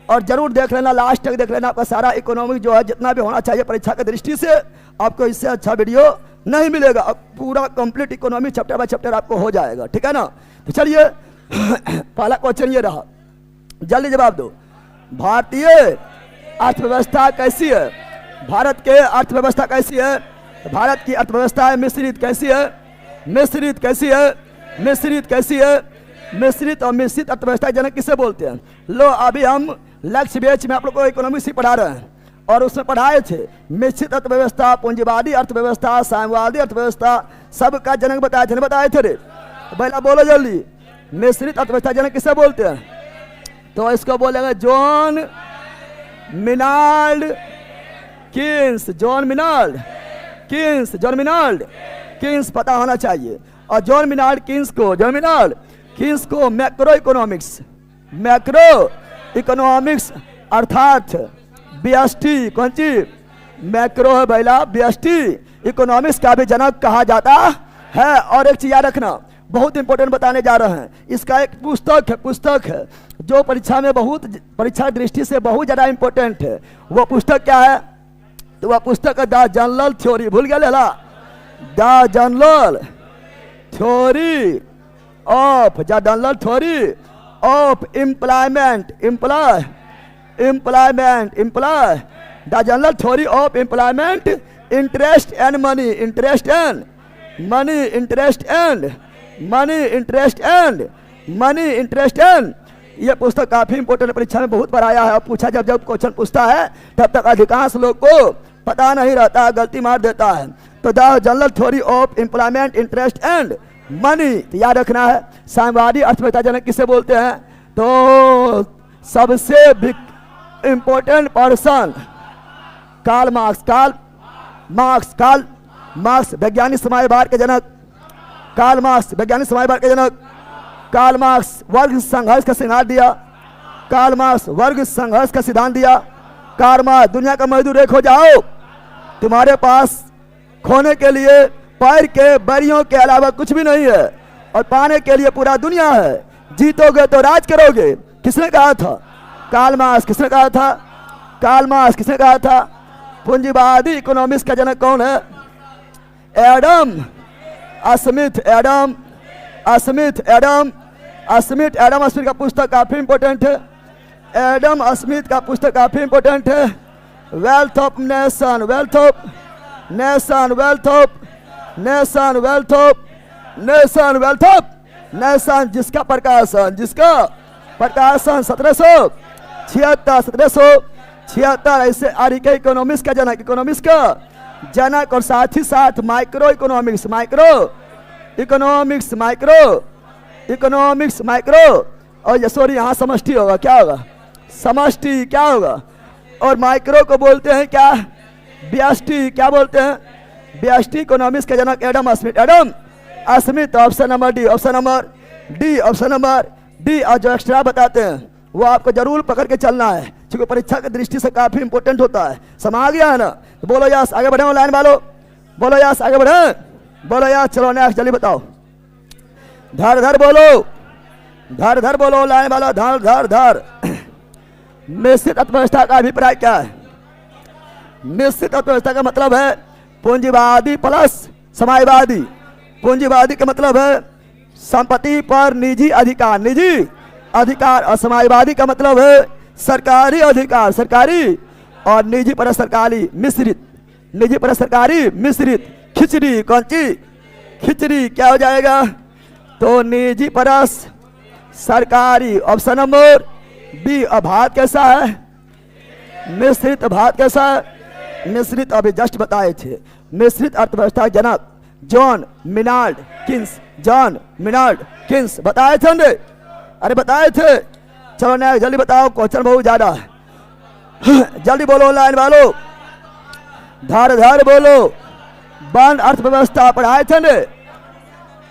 और जरूर देख लेना, लास्ट तक देख लेना। आपका सारा इकोनॉमिक जो है जितना भी होना चाहिए परीक्षा की दृष्टि से, आपको इससे अच्छा वीडियो नहीं मिलेगा। पूरा complete economy chapter by chapter आपको हो जाएगा, ठीक है ना। तो चलिए पहला क्वेश्चन ये रहा, जल्दी जवाब दो। भारतीय अर्थव्यवस्था कैसी है? भारत के अर्थव्यवस्था कैसी है? भारत की अर्थव्यवस्था है मिश्रित। कैसी है? मिश्रित। कैसी है? मिश्रित। कैसी है? मिश्रित। और मिश्रित अर्थव्यवस्था जनक किसे बोलते हैं? लो अभी हम लक्ष्य बेच में आप लोग को इकोनॉमिक्स ही पढ़ा रहे हैं और उसमें पढ़ाए थे मिश्रित अर्थव्यवस्था, पूंजीवादी अर्थव्यवस्था, साम्यवादी अर्थव्यवस्था, सबका जनक बताए थे, नहीं बताए थे रे? पहला बोलो जल्दी, मिश्रित अर्थव्यवस्था जनक किसे बोलते हैं? तो इसको बोलेंगे John Maynard Keynes. John Maynard Keynes. John Maynard Keynes पता होना चाहिए। और जॉन मिनाल्ड कीन्स को मैक्रो इकोनॉमिक्स, मैक्रो इकोनॉमिक्स अर्थात बीएसटी, कौन सी मैक्रो है भैया, बीएसटी इकोनॉमिक्स का भी जनक कहा जाता है। और एक चीज याद रखना, बहुत इंपॉर्टेंट बताने जा रहे हैं, इसका एक पुस्तक है जो परीक्षा में परीक्षा दृष्टि से बहुत ज्यादा इंपॉर्टेंट है। वो पुस्तक क्या है? तो वह पुस्तक है द जनरल थ्योरी, भूल गया लेला, the general theory of employment, the general theory of employment, interest and money, interest and money. यह पुस्तक काफी इंपॉर्टेंट, परीक्षा में बहुत बार आया है। पूछा जब क्वेश्चन पूछता है तब तक अधिकांश लोग को पता नहीं रहता, गलती मार देता है। तो the general theory of employment, interest and money तो याद रखना है। साम्यवादी अर्थव्यवस्था जनक किसे बोलते हैं? तो सबसे इंपॉर्टेंट पर्सन कार्ल मार्क्स वैज्ञानिक समाजवाद के जनक। कार्ल मार्क्स वर्ग संघर्ष का सिद्धांत दिया। कार्ल मार्क्स दुनिया का मजदूर एक हो जाओ, तुम्हारे पास खोने के लिए पैर के बरियों के अलावा कुछ भी नहीं है और पाने के लिए पूरा दुनिया है, जीतोगे तो राज करोगे। किसने कहा था? Karl Marx. किसने कहा था? पूंजीवादी इकोनॉमिक्स का जनक कौन है? एडम स्मिथ का पुस्तक काफी इंपॉर्टेंट है। एडम स्मिथ का पुस्तक काफी इंपॉर्टेंट है। वेल्थ ऑफ नेशन, जिसका प्रकाशन 1776 ऐसे आरिके इकोनॉमिक्स का जनक और साथ ही साथ माइक्रो इकोनॉमिक्स और ये सॉरी यहाँ समष्टि होगा, क्या होगा? और माइक्रो को बोलते हैं क्या? व्यष्टि। क्या बोलते हैं? व्यष्टि इकोनॉमिक्स के जनक Adam Smith. Option number D. और जो एक्स्ट्रा बताते हैं वो आपको जरूर पकड़ के चलना है, क्योंकि परीक्षा की दृष्टि से काफी इंपॉर्टेंट होता है। समझ गया है ना? तो बोलो यस, आगे बढ़े लाइन वालों, बोलो यस, आगे बढ़े, बोलो यस। चलो नेक्स्ट जल्दी बताओ, धर बोलो लाइन वाला, धर। मिश्रित अर्थव्यवस्था का अभिप्राय क्या है? मिश्रित अर्थव्यवस्था का मतलब है पूंजीवादी प्लस समाजवादी। पूंजीवादी का मतलब है संपत्ति पर निजी अधिकार और समाजवादी का मतलब है सरकारी अधिकार, और निजी पर सरकारी मिश्रित। खिचड़ी, कौन सी खिचड़ी? क्या हो जाएगा? तो निजी परस सरकारी। Option number B. और भात कैसा है? मिश्रित। भात कैसा है? मिश्रित। अभी जस्ट बताए थे। मिश्रित अर्थव्यवस्था जनक जॉन मिनाल्ड किन्स बताए थे ना? अरे बताए थे। चलो ना जल्दी बताओ, क्वेश्चन बहुत ज्यादा है। जल्दी बोलो लाइन वालों, धर बोलो। बंद अर्थव्यवस्था पढ़ाए थे ना?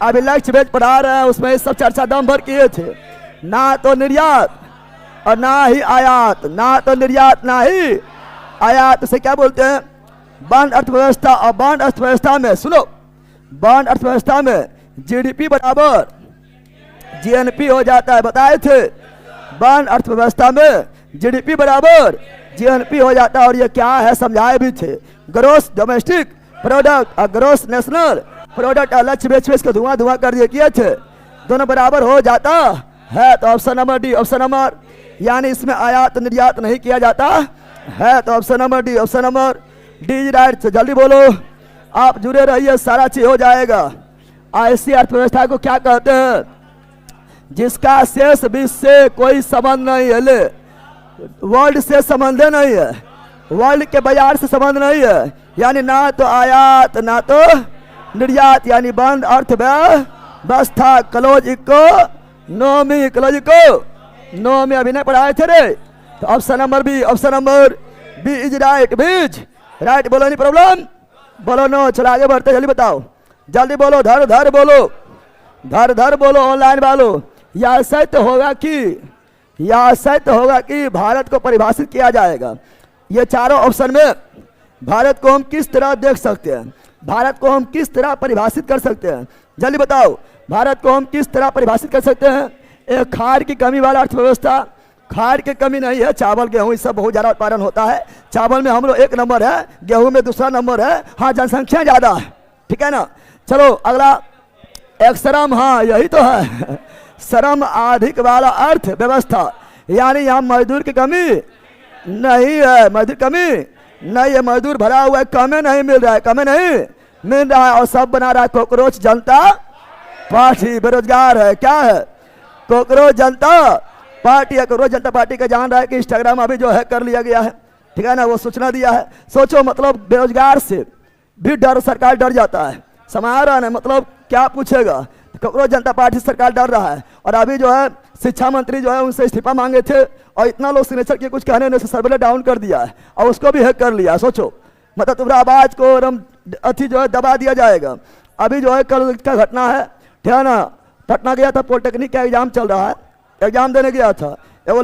अभी लक्ष्य बेच पढ़ा रहे हैं, उसमें सब चर्चा दम भर किए थे। ना तो निर्यात और ना ही आयात, से क्या बोलते हैं? बंद अर्थव्यवस्था। और बंद अर्थव्यवस्था में सुनो, बंद अर्थव्यवस्था में जीडीपी बराबर जीएनपी हो जाता है, बताए थे। बंद अर्थव्यवस्था में जीडीपी बराबर जीएनपी हो जाता है। और ये क्या है समझाए भी थे, ग्रोस डोमेस्टिक प्रोडक्ट और ग्रोस नेशनल प्रोडक्ट लक्ष्य बेच बेच के धुआं धुआं कर दिए किए थे, दोनों बराबर हो जाता है। तो option number D, option number, यानी इसमें आयात निर्यात नहीं किया जाता है। तो option number D, option number D right. जल्दी बोलो, आप जुड़े रहिए, सारा चीज हो जाएगा। ऐसी अर्थव्यवस्था को क्या कहते हैं? जिसका शेष विश्व से कोई संबंध नहीं है, ले वर्ल्ड से संबंध नहीं है, वर्ल्ड के बाजार से संबंध नहीं है, यानी ना तो आयात ना तो निर्यात, यानी बंद अर्थव्यवस्था। क्लोज इकोनॉमी, क्लोज इकोनॉमी अभी नहीं पढ़ाए थे रे। तो option number B, option number B is right, बीज राइट। बोलो नहीं प्रॉब्लम, बोलो नो। चलो आगे बढ़ते, जल्दी बताओ, जल्दी बोलो, धर धर बोलो, धर धर बोलो ऑनलाइन वालों। यह सत्य होगा कि, यह सत्य होगा कि भारत को परिभाषित किया जाएगा। ये चारों ऑप्शन में भारत को हम किस तरह देख सकते हैं, भारत को हम किस तरह परिभाषित कर सकते हैं? जल्दी बताओ, भारत को हम किस तरह परिभाषित कर सकते हैं? एक खाद की कमी वाला अर्थव्यवस्था, खाद की कमी नहीं है, चावल गेहूं इससे बहुत ज़्यादा उत्पादन होता है। चावल में हम लोग 1 नंबर है, गेहूं में दूसरा नंबर है। हाँ, जनसंख्या ज़्यादा है, ठीक है ना। चलो अगला, एक श्रम, हाँ यही तो है, श्रम अधिक वाला अर्थव्यवस्था, यानी यहाँ मजदूर की कमी नहीं है, मजदूर कमी नहीं है, मजदूर भरा हुआ है, कमे नहीं मिल रहा है, कमे नहीं मिल रहा है। और सब बना रहा है कॉकरोच जनता पार्टी, बेरोजगार है, क्या है? कॉकरोच जनता पार्टी है। कॉकरोच जनता पार्टी का जान रहा है कि इंस्टाग्राम अभी जो है कर लिया गया है, ठीक है ना, वो सूचना दिया है। सोचो, मतलब बेरोजगार से भी डर, सरकार डर जाता है, समझ रहा है, मतलब क्या पूछेगा, कॉकरोच जनता पार्टी सरकार डर रहा है। और अभी जो है शिक्षा मंत्री जो है उनसे इस्तीफा मांगे थे, और इतना लोग सिग्नेचर किए, कुछ कहने ने सर्वर डाउन कर दिया है और उसको भी हैक कर लिया। सोचो, मतलब तुम्हारा आवाज को अथी जो है दबा दिया जाएगा। अभी जो है कल का घटना है, ठीक है ना, पटना गया था, पॉलिटेक्निक का एग्जाम चल रहा है, एग्जाम देने गया था। एक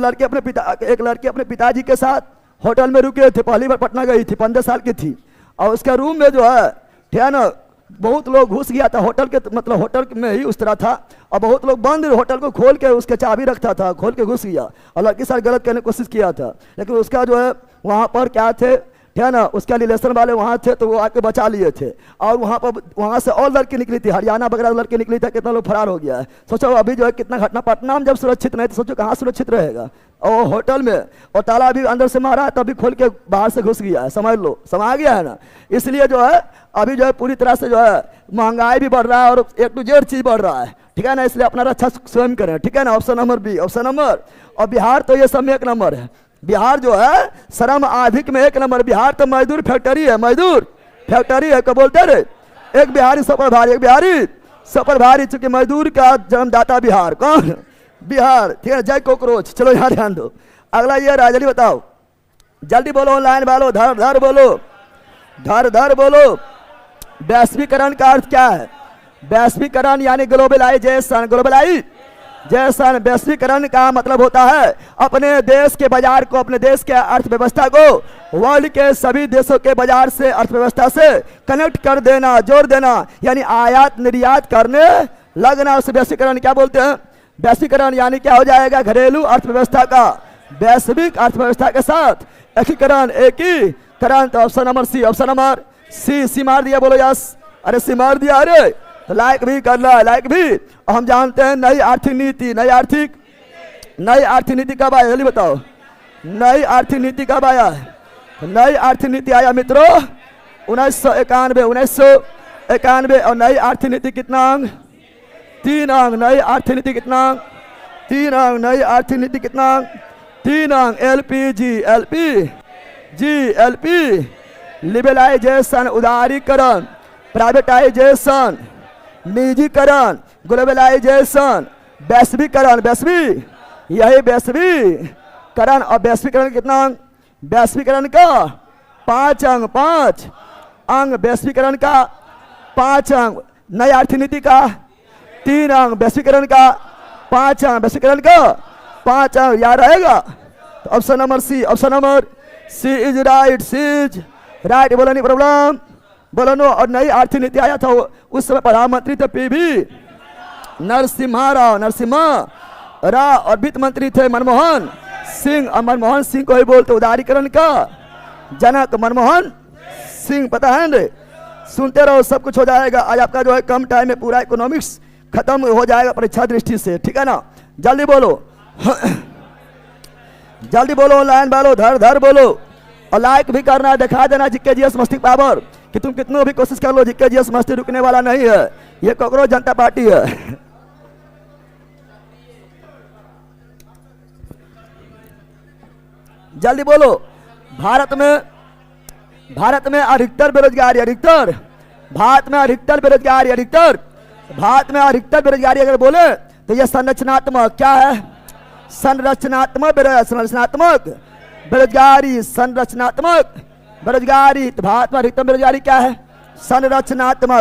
लड़की अपने पिताजी के साथ होटल में रुके थे, पहली बार पटना गई थी, 15 साल की थी। और उसके रूम में जो है, ठीक है ना, बहुत लोग घुस गया था, होटल के मतलब होटल में ही उस तरह था, और बहुत लोग बंद होटल को खोल के उसके चाबी रखता था, खोल के घुस गया और लड़की साथ गलत करने की कोशिश किया था। लेकिन उसका जो है वहाँ पर क्या थे, ठीक है ना, उसका रिलेशन वाले वहाँ थे, तो वो आके बचा लिए थे। और वहाँ से और लड़की निकली थी, हरियाणा वगैरह लड़की निकली थी, कितना लोग फरार हो गया है। सोचो अभी जो है कितना घटना, पटना में जब सुरक्षित नहीं तो सोचो कहाँ सुरक्षित रहेगा। और होटल में, और ताला भी अंदर से मारा है, तभी खोल के बाहर से घुस गया है, समझ लो, समझ गया है ना। इसलिए जो है अभी जो है पूरी तरह से जो है महंगाई भी बढ़ रहा है और A to Z चीज बढ़ रहा है, ठीक है ना। इसलिए अपना रक्षा स्वयं करें, ठीक है ना। Option number B, option number. और बिहार तो ये सब में 1 नंबर है, बिहार जो है श्रम अधिक में 1 नंबर। बिहार तो मजदूर फैक्ट्री है, मजदूर फैक्ट्री है, क्या बोलते रहे, एक बिहारी सब पर भारी, एक बिहारी सब पर भारी, चूंकि मजदूर का जन्मदाता बिहार, कौन? बिहार, ठीक है। जय कॉकरोच। चलो यहाँ ध्यान दो, अगला ये रहा, जल्दी बताओ, जल्दी बोलो ऑनलाइन वालों, धर धर बोलो, धर धर बोलो। वैश्वीकरण का अर्थ क्या है? वैश्वीकरण यानी ग्लोबलाइजेशन, ग्लोबलाइजेशन। वैश्वीकरण का मतलब होता है अपने देश के बाजार को, अपने देश के अर्थव्यवस्था को वर्ल्ड के सभी देशों के बाजार से, अर्थव्यवस्था से कनेक्ट कर देना, जोड़ देना, यानी आयात निर्यात करने लगना। उस वैश्वीकरण क्या बोलते हैं? वैश्वीकरण यानी क्या हो जाएगा? घरेलू अर्थव्यवस्था का वैश्विक अर्थव्यवस्था के साथ एकीकरण, एकीकरण। तो option number C, option number C. C मार दिया, बोलो यस। अरे सी मार दिया, अरे तो लाइक भी करना है, लाइक भी। और हम जानते हैं नई आर्थिक नीति, नई आर्थिक नीति कब आया, जल्दी बताओ, नई आर्थिक नीति कब आया? नई आर्थिक नीति आया मित्रों 1991, 1991। और नई आर्थिक नीति कितना अंग? 3 अंग। नई आर्थिक नीति कितना अंग? 3 अंग। नई आर्थिक नीति कितना अंग? 3 अंग। LPG, लिबरलाइजेशन उदारीकरण, प्राइवेटाइजेशन निजीकरण, ग्लोबलाइजेशन, वैश्वीकरण, यही वैश्वीकरण। और वैश्वीकरण कितना अंग? वैश्वीकरण का 5 अंग, 5 अंग। वैश्वीकरण का 5 अंग। नई आर्थिक नीति का 3 अंग, वैश्वीकरण का 5 अंग, वैश्वीकरण का 5 अंग। याद रहेगा। तो option number C, option number C is right, C is right. बोलो नहीं प्रॉब्लम, बोलो नो। और नई आर्थिक नीति आया था उस समय प्रधानमंत्री थे PV नरसिम्हा और वित्त मंत्री थे मनमोहन सिंह। और मनमोहन सिंह को ही बोलते उदारीकरण का जनक मनमोहन सिंह, पता है ना? सुनते रहो, सब कुछ हो जाएगा। आज आपका जो है कम टाइम में पूरा इकोनॉमिक्स खत्म हो जाएगा परीक्षा दृष्टि से, ठीक है ना? जल्दी बोलो जल्दी बोलो, लाइन बालो, धर धर बोलो। और लाइक भी करना, दिखा देना जिक्के जीएस मस्ती पावर कि तुम कितनों भी कोशिश कर लो, जिक्के जीएस मस्ती रुकने वाला नहीं है। ये कांग्रेस जनता पार्टी है। जल्दी बोलो। भारत में अधिकतर बेरोजगारी, अधिकतर भारत में अधिकतर बेरोजगारी, अधिकतर भारत में अधिकतर बेरोजगारी अगर बोले तो ये संरचनात्मक क्या है? संरचनात्मक बेरोजगारी, संरचनात्मक बेरोजगारी। तो भारत में अधिकतम बेरोजगारी क्या है? संरचनात्मक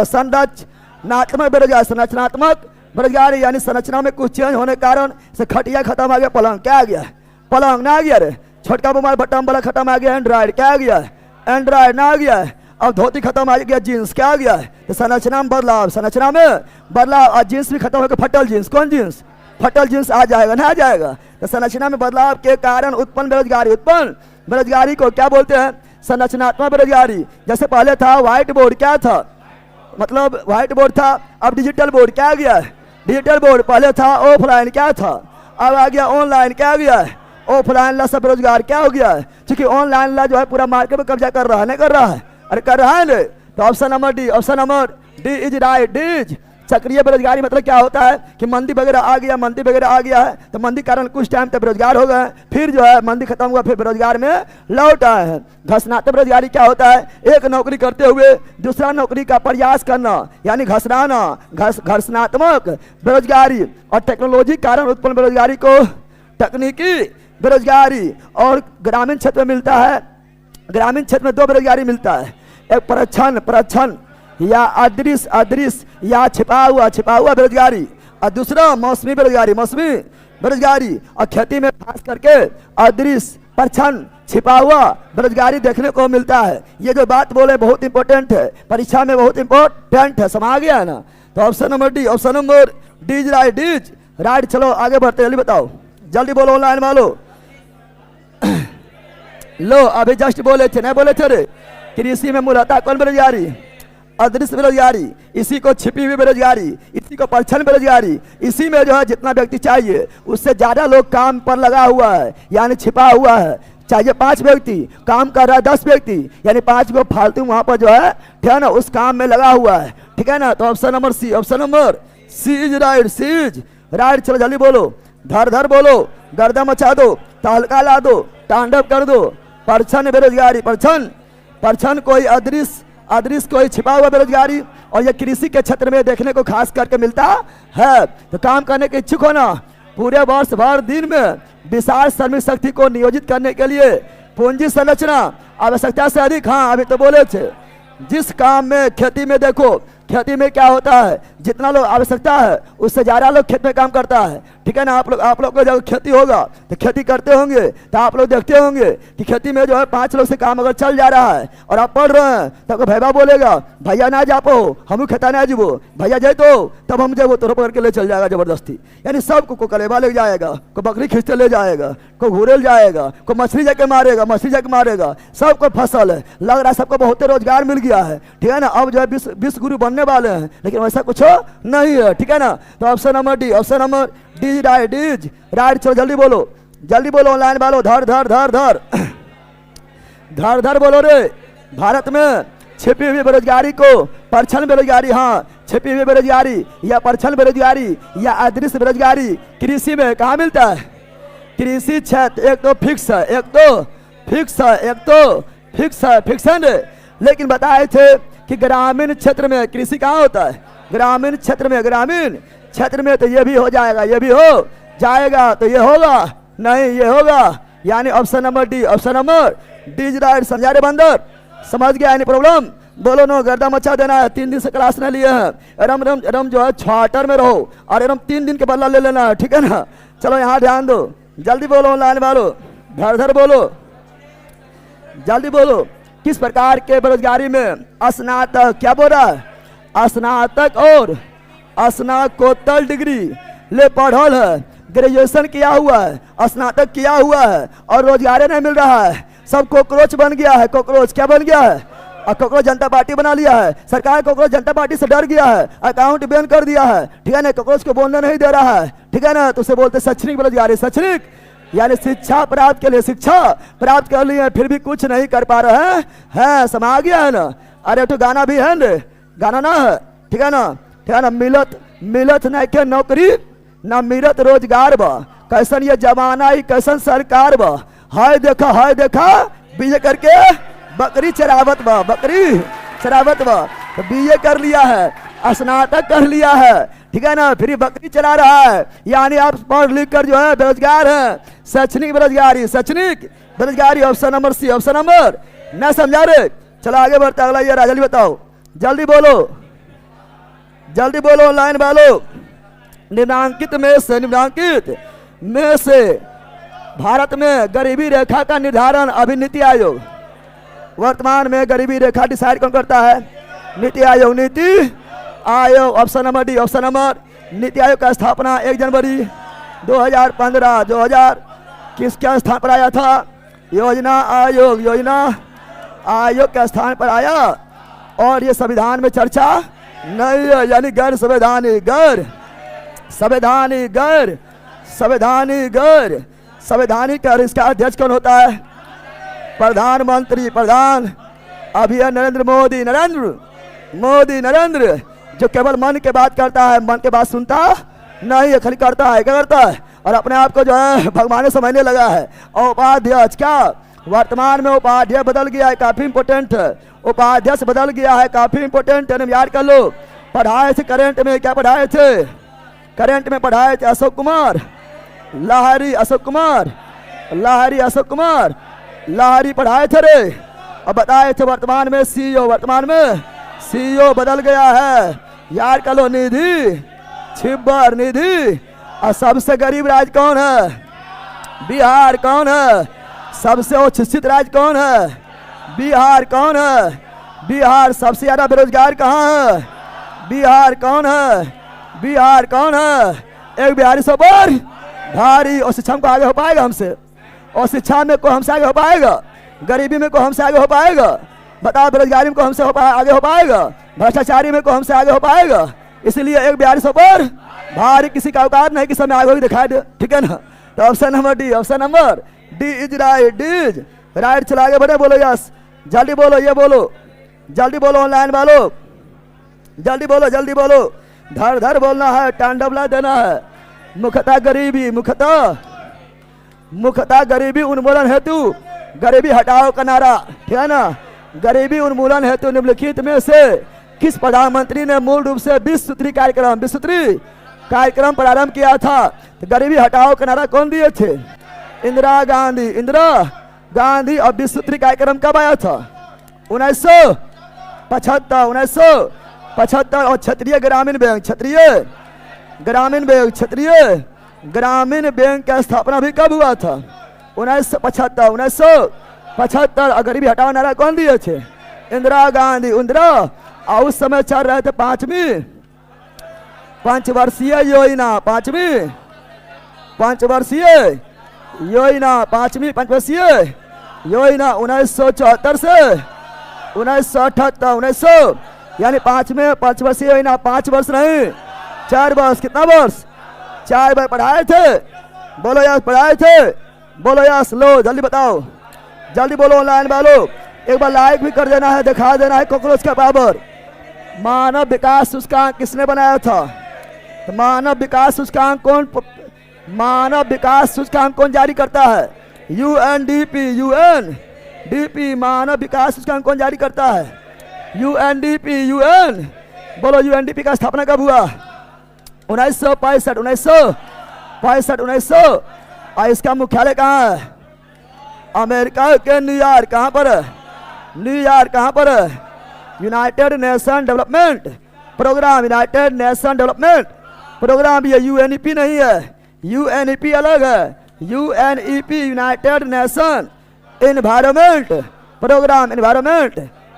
बेरोजगारी, संरचनात्मक बेरोजगारी यानी संरचना में कुछ चेंज होने के कारण से खटिया खत्म आ गया, पलंग क्या आ गया? पलंग ना आ गया रे। छोटका मोबाइल बटन वाला खत्म आ गया, एंड्रॉइड क्या आ गया? एंड्रॉइड ना आ गया। अब धोती खत्म आ गया, जीन्स क्या आ गया? तो संरचना में बदलाव, संरचना में बदलाव। और जीन्स भी खत्म होकर फटल जीन्स, कौन जीन्स? फटल जींस आ जाएगा ना, आ जाएगा। तो संरचना में बदलाव के कारण उत्पन्न बेरोजगारी, उत्पन्न बेरोजगारी को क्या बोलते हैं? संरचनात्मक बेरोजगारी। जैसे पहले था व्हाइट बोर्ड, क्या था? मतलब व्हाइट बोर्ड था, अब डिजिटल बोर्ड क्या आ गया? Digital board. पहले था ऑफलाइन, क्या था? अब आ गया ऑनलाइन, क्या आ गया? ऑफलाइन ला सब बेरोजगार क्या हो गया? क्योंकि ऑनलाइन ला जो है पूरा मार्केट में कब्जा कर रहा है, नहीं कर रहा है? अरे कर रहा है ना। तो option number D, option number D is right. D's सक्रिय बेरोजगारी मतलब क्या होता है कि मंदी वगैरह आ गया, मंदी वगैरह आ गया है तो मंदी कारण कुछ टाइम तक बेरोजगार हो गए, फिर जो है मंदी खत्म हुआ, फिर बेरोजगार में लौट आए हैं। घसनात्मक बेरोजगारी क्या होता है? एक नौकरी करते हुए दूसरा नौकरी का प्रयास करना यानी घसराना, घसनात्मक बेरोजगारी। और टेक्नोलॉजी कारण उत्पन्न बेरोजगारी को तकनीकी बेरोजगारी। और ग्रामीण क्षेत्र में मिलता है, ग्रामीण क्षेत्र में दो बेरोजगारी मिलता है, एक प्रच्छन्न या अदृश्य या छिपा हुआ बेरोजगारी, और दूसरा मौसमी बेरोजगारी। और खेती में खास करके अदृश्य, प्रच्छन्न, छिपा हुआ बेरोजगारी देखने को मिलता है। ये जो बात बोले बहुत इंपॉर्टेंट है, परीक्षा में बहुत इंपॉर्टेंट है, समा गया है ना? तो option number D, option number D is right, D's right. चलो आगे बढ़ते, जल्दी बताओ, जल्दी बोलो, ऑनलाइन वालों। लो अभी जस्ट बोले थे, नहीं बोले थे रे? कृषि में मूलतः कौन बेरोजगारी? अदृश्य बेरोजगारी। इसी को छिपी हुई बेरोजगारी, इसी को परछन बेरोजगारी। इसी में जो है जितना व्यक्ति चाहिए उससे ज्यादा लोग काम पर लगा हुआ है यानी छिपा हुआ है। चाहिए 5 व्यक्ति, काम कर रहा है 10 व्यक्ति, यानी 5 को फालतू वहां पर जो है ठीक है ना उस काम में लगा हुआ है, ठीक है ना? तो option number C, option number C is right, C is right. चलो जल्दी बोलो, धर धर बोलो, गर्दा मचा दो, तहलका ला दो, तांडव कर दो। परछन बेरोजगारी, परछन कोई अदृश्य कोई छिपा हुआ बेरोजगारी। और ये कृषि के क्षेत्र में देखने को खास करके मिलता है। तो काम करने के इच्छुक होना, पूरे वर्ष भर दिन में विशाल श्रमिक शक्ति को नियोजित करने के लिए पूंजी संरचना आवश्यकता से अधिक। हाँ अभी तो बोले थे, जिस काम में खेती में देखो, खेती में क्या होता है जितना लोग आवश्यकता है उससे ज्यादा लोग खेत में काम करता है, ठीक है ना? आप लोग को जब खेती होगा तो खेती करते होंगे तो आप लोग देखते होंगे कि खेती में जो है 5 लोग से काम अगर चल जा रहा है और आप पढ़ रहे हैं तब भैया बोलेगा भैया ना जा पाओ, हम खेता ना जीवो, भैया जाए तो तब हम जब तो पकड़ के ले चल जाएगा जबरदस्ती। यानी सबको को कलेवा ले जाएगा, को बकरी खींचते ले जाएगा, को घूरे जाएगा, को मछली जाके मारेगा, सबको फसल है। लग रहा है सबको बहुत रोजगार मिल गया है, ठीक है ना? अब जो है विश्व गुरु बनने वाले हैं, लेकिन वैसा कुछ नहीं है, ठीक है ना? तो option number D, option number D right, D's right. चलो जल्दी बोलो ऑनलाइन वालों, धर धर धर धर धर धर बोलो रे। भारत में छिपी हुई बेरोजगारी को परछन बेरोजगारी, हाँ छिपी हुई बेरोजगारी या परछन बेरोजगारी या अदृश्य बेरोजगारी कृषि में कहाँ मिलता है? कृषि क्षेत्र एक तो फिक्स है, एक तो फिक्सन है। लेकिन बताए थे कि ग्रामीण क्षेत्र में कृषि कहाँ होता है? ग्रामीण क्षेत्र में तो ये भी हो जाएगा, ये भी हो जाएगा, तो ये होगा नहीं, ये होगा। यानी option number D, option number D is right. समझा रे बंदर? समझ गया? यानी प्रॉब्लम बोलो नो, गर्दा मचा देना है। 3 दिन से क्लास न लिए हैं, रम जो है छाटर में रहो और एकदम 3 दिन के बदला ले लेना है, ठीक है ना? चलो यहाँ ध्यान दो, जल्दी बोलो ऑनलाइन वालों, धर धर बोलो, जल्दी बोलो। किस प्रकार के बेरोजगारी में स्नातक, क्या बोल रहा है? स्नातक और स्नातकोत्तर डिग्री ले पढ़ल है ग्रेजुएशन किया हुआ है, स्नातक किया हुआ है और रोजगार नहीं मिल रहा है, सब कॉकरोच बन गया है। कॉकरोच क्या बन गया है? और कॉकरोच जनता पार्टी बना लिया है। सरकार कॉकरोच जनता पार्टी से डर गया है, अकाउंट बैन कर दिया है, ठीक है ना। कॉकरोच को बोलने नहीं दे रहा है, ठीक है ना। तो उसे बोलते शैक्षणिक बेरोजगारी। शैक्षणिक यानी शिक्षा प्राप्त के लिए, शिक्षा प्राप्त कर लिए फिर भी कुछ नहीं कर पा रहे हैं। समा गया है ना। अरे तो गाना भी है न, गाना ना है, ठीक है ना, ठीक है ना। मिलत नहीं के नौकरी ना मिलत रोजगार बा, कैसन ये जमाना ही कैसन सरकार बा। हाय देखा बीए करके बकरी चरावत बा, बकरी चरावत बा। तो बीए कर लिया है, स्नातक कर लिया है, ठीक है ना, फिर बकरी चला रहा है। यानी आप पढ़ लिख कर जो है बेरोजगार है। शैक्षणिक बेरोजगारी, शैक्षणिक बेरोजगारी option number C, option number न समझा रे। चलो आगे बढ़ते, अगला ये जल्दी बताओ, जल्दी बोलो लाइन वालो। निम्नांकित में से भारत में गरीबी रेखा का निर्धारण अभी नीति आयोग, वर्तमान में गरीबी रेखा डिसाइड कौन करता है? NITI Aayog. NITI Aayog option number D, option number. NITI Aayog का स्थापना 1 जनवरी 2015 2000 किसके स्थान पर आया था? योजना आयोग के स्थान पर आया। और ये संविधान में चर्चा नहीं है, यानी गैर संवैधानिक। और इसका अध्यक्ष कौन होता है? प्रधानमंत्री, अभी है नरेंद्र मोदी, जो केवल मन के बात करता है, मन के बात सुनता नहीं है, खाली करता है। क्या करता है? और अपने आप को जो है भगवान समझने लगा है। और उपाध्यक्ष क्या? वर्तमान में उपाध्यक्ष बदल गया है, काफी इंपोर्टेंट है। उपाध्यक्ष बदल गया है, काफी इंपोर्टेंट है, याद कर लो। पढ़ाए थे करंट में, क्या पढ़ाए थे? करंट में पढ़ाए थे अशोक कुमार लाहरी पढ़ाए थे रे। और बताए थे वर्तमान में सीईओ बदल गया है। यार कर लो, निधि। और सबसे गरीब राज्य कौन है? बिहार। कौन है? सबसे उच्छित राज्य कौन है? बिहार। कौन है? बिहार। सबसे ज्यादा बेरोजगार कहाँ है? बिहार। कौन है? एक बिहारी सौ पर भारी। और शिक्षा को आगे हो पाएगा हमसे? और शिक्षा में को हमसे आगे हो पाएगा? गरीबी में को हमसे आगे हो पाएगा? बताओ, बेरोजगारी में को हमसे आगे हो पाएगा? भ्रष्टाचारी में को हमसे आगे हो पाएगा? इसलिए एक बिहारी सौ पर भारी, किसी का औकात नहीं कि समय आगे भी दिखाई दे, ठीक है ना। तो option number D, option number D is right. चला आगे बढ़े, बोलो यस, जल्दी बोलो, ये बोलो, जल्दी बोलो ऑनलाइन वालों, जल्दी बोलो। धर बोलना है, टांडवला देना है। मुख्यतः गरीबी उन्मूलन हेतु गरीबी हटाओ का नारा, ठीक है ना। गरीबी उन्मूलन हेतु निम्नलिखित में से किस प्रधानमंत्री ने मूल रूप से विश्व सूत्री कार्यक्रम प्रारंभ किया था? तो गरीबी हटाओ का नारा कौन दिए थे? इंदिरा गांधी। और विश्व सूत्री कार्यक्रम कब आया था? 1975। और क्षेत्रीय ग्रामीण बैंक का स्थापना भी कब हुआ था? 1975। और गरीबी हटाओ नारा कौन दिए थे? इंदिरा गांधी। और उस समय चल रहे थे पंचवर्षीय योजना, पांचवी पंचवर्षीय योजना 1974 से 1978 यानी पंचवर्षीय योजना। 5 वर्ष नहीं, 4 वर्ष। कितना वर्ष? 4 बार पढ़ाए थे। बोलो यस, लो जल्दी बताओ, जल्दी बोलो ऑनलाइन वालों। एक बार लाइक भी कर देना है, दिखा देना है कॉकरोच का पावर। मानव विकास सूचकांक किसने बनाया था? तो मानव विकास सूचकांक कौन जारी करता है? यूएनडीपी। मानव विकास सूचकांक कौन जारी करता है? यूएनडीपी। बोलो, यूएनडीपी का स्थापना कब हुआ? 1965। और इसका मुख्यालय कहाँ है? अमेरिका के न्यूयॉर्क। कहाँ पर है? न्यूयॉर्क। कहाँ पर है? United Nation Development Programme. ये यूएनईपी नहीं है, यूएनईपी अलग है। UNEP United Nation Environment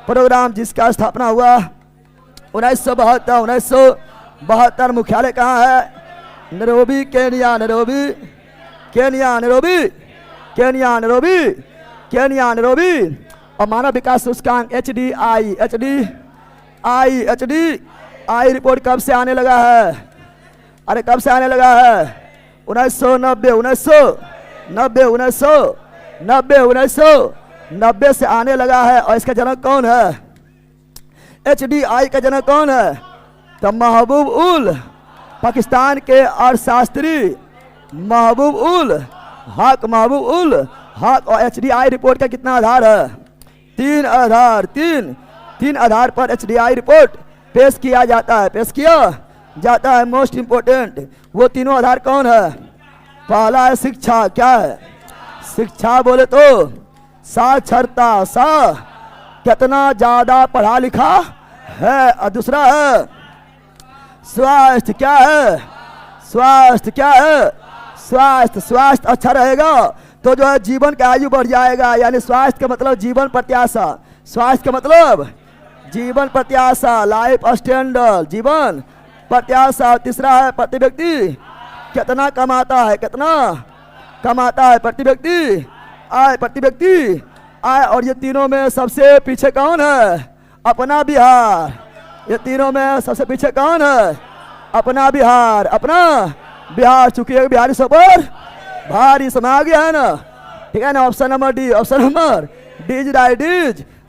Programme जिसका स्थापना हुआ 1972। मुख्यालय कहाँ है? Nairobi Kenya, Nairobi Kenya, Nairobi Kenya, Nairobi Kenya, Nairobi. और मानव विकास सूचकांक HDI, HDI रिपोर्ट कब से आने लगा है? अरे कब से आने लगा है? 1990 से आने लगा है। और इसका जनक कौन है? HDI का जनक कौन है? तो महबूब उल पाकिस्तान के अर्थशास्त्री महबूब उल हक, महबूब उल हक। और HDI रिपोर्ट का कितना आधार है? 3 आधार, तीन आधार पर HDI रिपोर्ट पेश किया जाता है, पेश किया जाता है। मोस्ट इंपोर्टेंट वो तीनों आधार कौन है? पहला है शिक्षा। क्या है? शिक्षा बोले तो साक्षरता, कितना ज्यादा पढ़ा लिखा है। और दूसरा है स्वास्थ्य। क्या है? स्वास्थ्य। क्या है? स्वास्थ्य अच्छा रहेगा तो जो है जीवन का आयु बढ़ जाएगा। यानी स्वास्थ्य का मतलब जीवन प्रत्याशा, स्वास्थ्य का मतलब जीवन प्रत्याशा, लाइफ स्टैंडर्ड, जीवन प्रत्याशा। तीसरा है प्रति व्यक्ति कितना कमाता है, कितना कमाता है प्रति व्यक्ति आय, प्रति व्यक्ति आय। और ये तीनों में सबसे पीछे कौन है? अपना बिहार। ये तीनों में सबसे पीछे कौन है? अपना बिहार, अपना बिहार। चूंकि बिहारी सब पर भारी समा गया है ना, ठीक है ना। Option number D, option number D is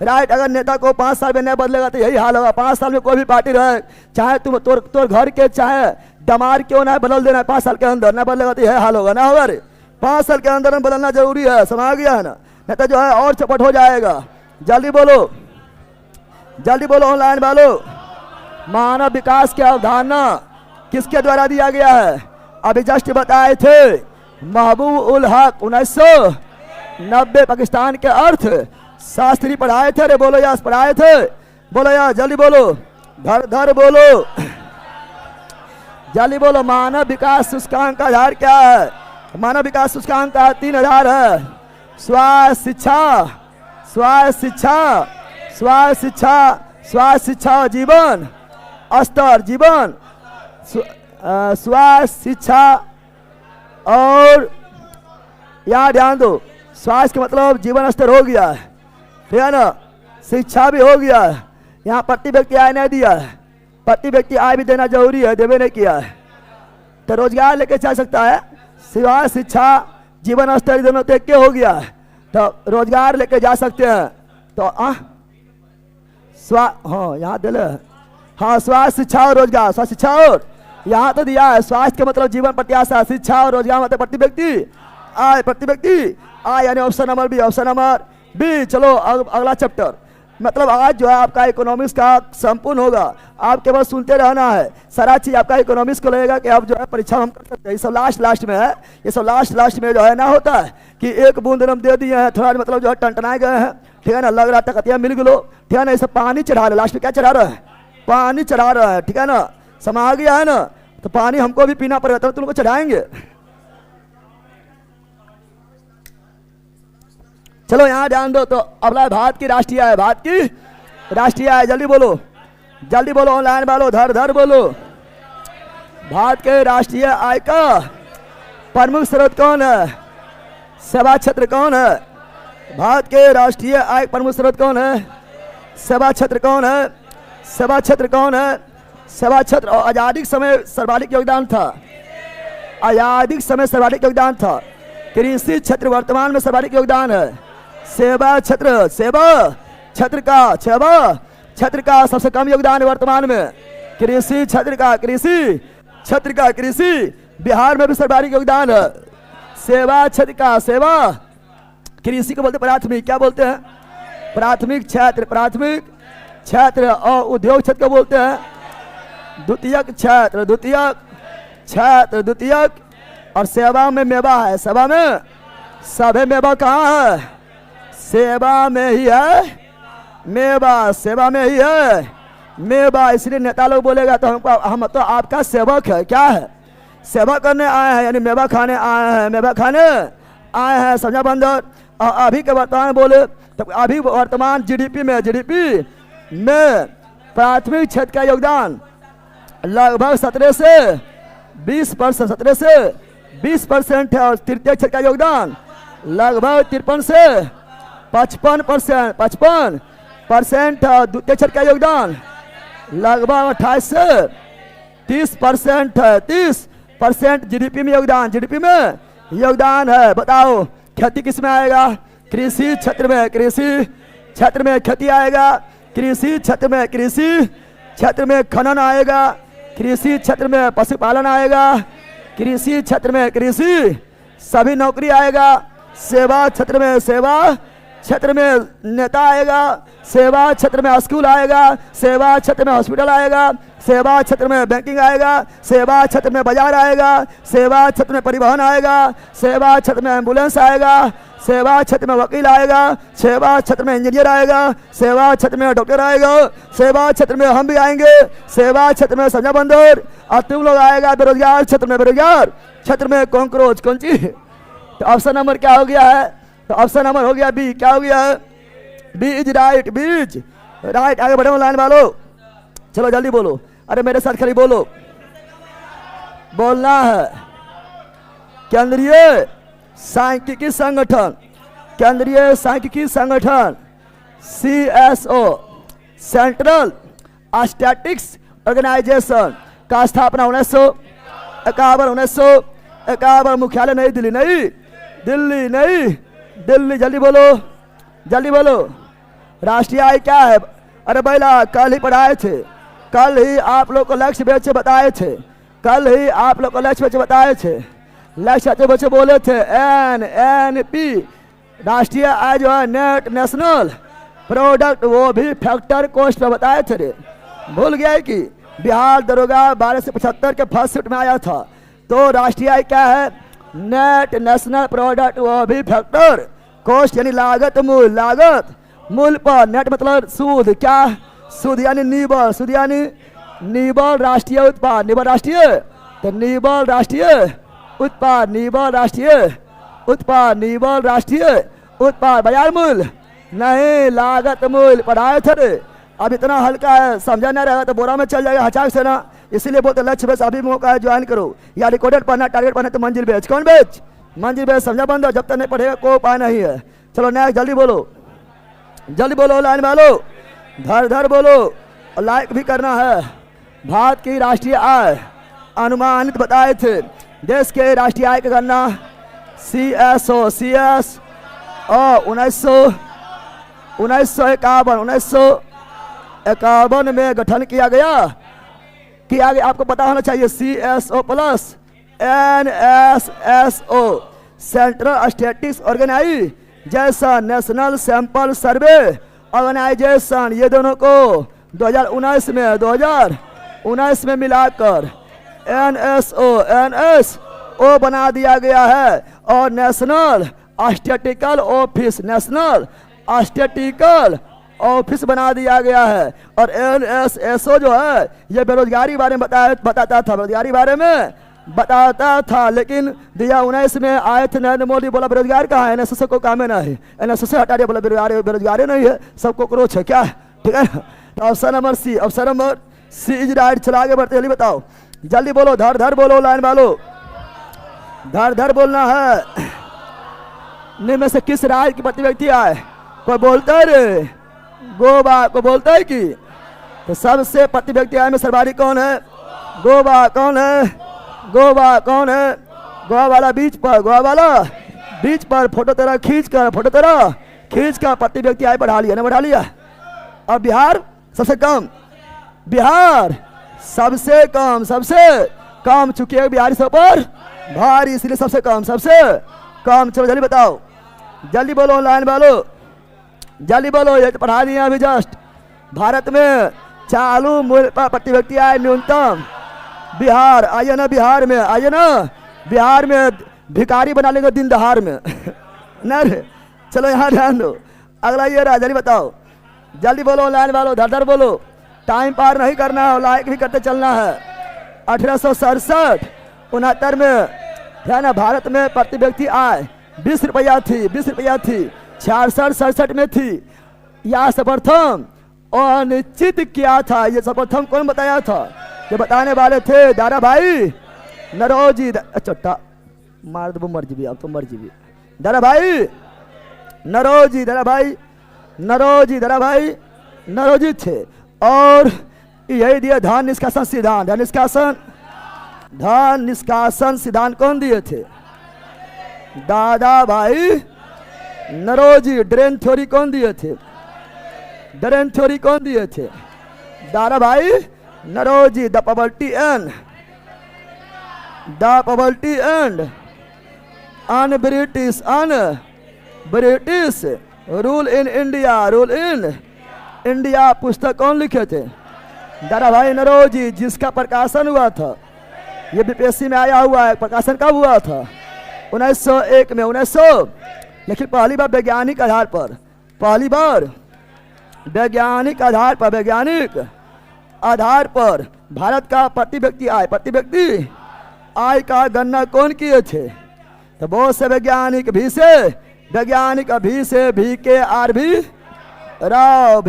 right. अगर नेता को 5 साल में नहीं बदलेगा तो यही हाल होगा। 5 साल में कोई भी पार्टी रहे, चाहे तुम तोर घर के चाहे दमार क्यों ना बदल देना, 5 साल के अंदर न बदलेगा तो यही हाल होगा ना। होगा 5 साल के अंदर बदलना जरूरी है, समा गया है ना, नहीं तो जो है और चपट हो जाएगा। जल्दी बोलो, जल्दी बोलो ऑनलाइन वालों। मानव विकास की अवधारणा किसके द्वारा दिया गया है? अभी जस्ट बताए थे महबूब उल हक। 1990 पाकिस्तान के अर्थ शास्त्री पढ़ाए थे। रे बोलो यार, पढ़ाए थे, बोलो यार, जल्दी बोलो, धर धर बोलो, जल्दी बोलो। मानव विकास सूचकांक का आधार क्या है? मानव विकास सूचकांक का 3 आधार है। स्वास्थ्य शिक्षा, स्वास्थ्य शिक्षा, स्वास्थ्य शिक्षा, स्वास्थ्य शिक्षा, जीवन स्तर, जीवन स्वास्थ्य शिक्षा। और यहाँ ध्यान दो, स्वास्थ्य का मतलब जीवन स्तर हो गया है, ठीक है ना। शिक्षा भी हो गया है। यहाँ प्रति व्यक्ति आय नहीं दिया है, प्रति व्यक्ति आय भी देना जरूरी है, देवे नहीं किया है। तो रोजगार लेके जा सकता है। स्वास्थ्य शिक्षा जीवन स्तर दोनों तो एक हो गया है, तो रोजगार लेके जा सकते हैं। तो हाँ यहाँ दिले, हाँ स्वास्थ्य शिक्षा और रोजगार, स्वास्थ्य शिक्षा और यहाँ तो दिया है। स्वास्थ्य का मतलब जीवन प्रत्याशा, शिक्षा और रोजगार मतलब प्रति व्यक्ति आय, प्रति व्यक्ति आय, यानी option number B, option number B. चलो अगला चैप्टर, मतलब आज जो है आपका इकोनॉमिक्स का संपूर्ण होगा। आप केवल सुनते रहना है, सारा चीज आपका इकोनॉमिक्स को लगेगा कि आप जो है परीक्षा हम कर सकते हैं। ये सब लास्ट में है, ये सब लास्ट में जो है ना होता है कि एक बूंद हम दे दिए हैं, थोड़ा मतलब जो है टंटनाए गए हैं, ठीक है ना, लग रहा तकतिया मिल गलो, ठीक है ना। ये सब पानी चढ़ा रहे, लास्ट में क्या चढ़ा रहा है? पानी चढ़ा रहा है, ठीक है ना, समा गया है ना। तो पानी हमको भी पीना पड़ेगा, तो तुमको चढ़ाएंगे। चलो यहाँ ध्यान दो। तो अगला भारत की राष्ट्रीय आय, भारत की राष्ट्रीय आय, जल्दी बोलो, जल्दी बोलो ऑनलाइन वालों, धर धर बोलो। भारत के राष्ट्रीय आय का प्रमुख स्रोत कौन है? सेवा क्षेत्र कौन है? भारत के राष्ट्रीय आय प्रमुख स्रोत कौन है? सेवा क्षेत्र कौन है? सेवा क्षेत्र कौन है? सेवा क्षेत्र। और आजादी के समय सर्वाधिक योगदान था, आजादी समय सर्वाधिक योगदान था। कृषि क्षेत्र वर्तमान में सर्वाधिक योगदान है। सेवा क्षेत्र, सेवा क्षेत्र का, सेवा क्षेत्र का सबसे कम योगदान है वर्तमान में। कृषि क्षेत्र का, कृषि क्षेत्र का, कृषि बिहार में भी सर्वाधिक योगदान है। सेवा क्षेत्र का, सेवा कृषि को बोलते प्राथमिक, क्या बोलते हैं? प्राथमिक क्षेत्र, प्राथमिक क्षेत्र। और उद्योग क्षेत्र को बोलते हैं द्वितीयक क्षेत्र, द्वितीयक क्षेत्र, द्वितीयक। और सेवा में मेवा है, सेवा में सभी मेवा कहाँ है? सेवा में ही है मेवा, सेवा में ही है मेवा। इसलिए नेता लोग बोलेगा तो हम तो आपका सेवक है, क्या है? सेवा करने आए हैं, यानी मेवा खाने आए हैं, मेवा खाने आए हैं, समझा बंदर। और अभी के वर्तमान बोले तो अभी वर्तमान जीडीपी में प्राथमिक क्षेत्र का योगदान लगभग 17 से 20%, 17 से 20% है। और तृतीय अक्षर का योगदान लगभग 53 से 55%, 55% है। द्वितीय अक्षर का योगदान लगभग 28 से 30% है। 30% जीडीपी में योगदान, जीडीपी में योगदान है। बताओ खेती किस में आएगा? कृषि क्षेत्र में, कृषि क्षेत्र में खेती आएगा। कृषि क्षेत्र में, कृषि क्षेत्र में खनन आएगा। कृषि क्षेत्र में पशुपालन आएगा। कृषि क्षेत्र में कृषि सभी नौकरी आएगा। सेवा क्षेत्र में, सेवा क्षेत्र में नेता आएगा। सेवा क्षेत्र में स्कूल आएगा। सेवा क्षेत्र में हॉस्पिटल आएगा। सेवा क्षेत्र में बैंकिंग आएगा। सेवा क्षेत्र में बाजार आएगा। सेवा क्षेत्र में परिवहन आएगा। सेवा क्षेत्र में एम्बुलेंस आएगा। सेवा क्षेत्र में वकील आएगा। सेवा क्षेत्र में इंजीनियर आएगा। सेवा क्षेत्र में डॉक्टर आएगा। सेवा क्षेत्र में हम भी आएंगे। सेवा क्षेत्र में संजय बंदर और तुम लोग आएगा। बेरोजगार क्षेत्र में, बेरोजगार क्षेत्र में कॉन्क्रोच, कौन सी? तो ऑप्शन नंबर क्या हो गया है? तो ऑप्शन नंबर हो गया बी। क्या हो गया है? बी इज राइट, बीज राइट। आगे बढ़ो लाइन वालों, चलो जल्दी बोलो। अरे मेरे साथ खाली बोलो, बोलना है। केंद्रीय सांख्यिकी संगठन, केंद्रीय सांख्यिकी संगठन CSO, सेंट्रल स्टैटिस्टिक्स ऑर्गेनाइजेशन का स्थापना 1951। मुख्यालय नई दिल्ली, नई दिल्ली, नई दिल्ली। जल्दी बोलो, जल्दी बोलो। राष्ट्रीय आय क्या है? अरे बैला कल ही पढ़ाए थे, कल ही आप लोग को लक्ष्य बेचे बताए थे, कल ही आप लोग को लक्ष्य बेचे बताए थे। लक्ष्य अच्छे बच्चे बोले थे NNP। राष्ट्रीय आय जो है नेट नेशनल प्रोडक्ट, वो भी फैक्टर कॉस्ट पे बताए थे रे। भूल गया है कि बिहार दरोगा 1275 के फर्स्ट शिफ्ट में आया था। तो राष्ट्रीय आय क्या है? नेट नेशनल प्रोडक्ट, वो भी फैक्टर कॉस्ट यानी लागत मूल, लागत मूल पर। नेट मतलब सूद, क्या? सूद यानी निबल, सूद यानी निबल राष्ट्रीय उत्पाद, निबल राष्ट्रीय, तो निबल राष्ट्रीय उत्पाद, निबल राष्ट्रीय उत्पाद, निबल राष्ट्रीय उत्पाद। बाजार मूल्य नहीं, लागत मूल्य। पढ़ाए थे रे। अब इतना हल्का है, समझा नहीं रहेगा तो बोरा में चल जाएगा हचाक से ना। इसीलिए बोलते लक्ष्य बेच अभी मौका है, ज्वाइन करो। या रिकॉर्डेड पढ़ना, टारगेट पढ़ना तो मंजिल बेच। कौन बेच? मंजिल बेच। समझा बंद? जब तक नहीं पढ़ेगा कोई उपाय नहीं है। चलो नेक्स्ट, जल्दी बोलो, जल्दी बोलो लाइन वालों, धर धर बोलो। और लाइक भी करना है। भारत की राष्ट्रीय आय अनुमानित बताए थे। देश के राष्ट्रीय आय की गणना CSO 1951 में गठन किया गया। आपको पता होना चाहिए CSO plus NSSO, central statistics organisation, national sample survey organisation. ये दोनों को 2019 में मिलाकर NSO बना दिया गया है। और national statistical office, national statistical office बना दिया गया है। और NSSO जो है ये बेरोजगारी बारे में बताता था, बेरोजगारी बारे में बताता था। लेकिन 2019 में आए थे नरेंद्र मोदी, बोला बेरोजगार कहाँ है? NSSO को काम है नहीं, NSSO हटा दिया, बोला बेरोजगारी नहीं है, सबको क्रोच है क्या? ठीक है। तो option number C, option number C is right. चलो आगे बढ़ते, जल्दी बताओ, जल्दी बोलो, धर धर बोलो लाइन वालों, धर धर बोलना है। निम्न में से किस राज्य की प्रति व्यक्ति आए? कोई बोलता है रे? गोवा को बोलता है कि? तो सबसे प्रति व्यक्ति आय में सर्वाधिक कौन है? गोवा। कौन है? गोवा कौन है? गोवा वाला बीच पर, गोवा वाला बीच पर फोटो तेरा खींच कर, फोटो तेरा खींच कर प्रति व्यक्ति आय बढ़ा लिया ना, बढ़ा लिया। और बिहार सबसे कम, बिहार सबसे कम, सबसे कम। चूंकि बिहारी सब पर भारी, इसलिए सबसे कम, सबसे कम। चलो जल्दी बताओ, जल्दी बोलो लाइन वालों, जल्दी बोलो। ये तो पढ़ा दिया अभी जस्ट। भारत में चालू मूल्य पर प्रति व्यक्ति आय न्यूनतम बिहार, आइए ना बिहार में, आइए ना बिहार में। भिखारी बना लेंगे दिन दहाड़ में ना रे। चलो यहाँ ध्यान दो, अगला ये रहा, जल्दी बताओ, जल्दी बोलो लाइन वालों, धर धर बोलो। टाइम पार नहीं करना है, लाइक भी करते चलना है। 1867-69 में है ना, भारत में प्रति व्यक्ति आय 20 रुपया थी, 20 रुपया थी। 66-67 में थी। यह सर्वप्रथम अनिश्चित किया था। ये सर्वप्रथम कौन बताया था? ये बताने वाले थे दादा भाई नरोजी चट्टा मार दो मर जी, अब तो मर जी दादा भाई नरोजी, दादा भाई नरोजी, दादा भाई नरोजी थे। और यही दिया धन निष्कासन सिद्धांत, धन निष्कासन सिद्धांत कौन दिए थे? दादा भाई नरोजी। ड्रेन थ्योरी कौन दिए थे? ड्रेन थ्योरी कौन दिए थे? दादा भाई Naoroji. The poverty and un British rule in India पुस्तक कौन लिखे थे? दादा भाई नरोजी। जिसका प्रकाशन हुआ था, ये बीपीएससी में आया हुआ है। प्रकाशन कब हुआ था? 1901 में। 1900, लेकिन पहली बार वैज्ञानिक आधार पर, पहली बार वैज्ञानिक आधार पर भारत का प्रति व्यक्ति आय का गणना कौन किए थे? तो बहुत से वैज्ञानिक भी से भी के आर बी राव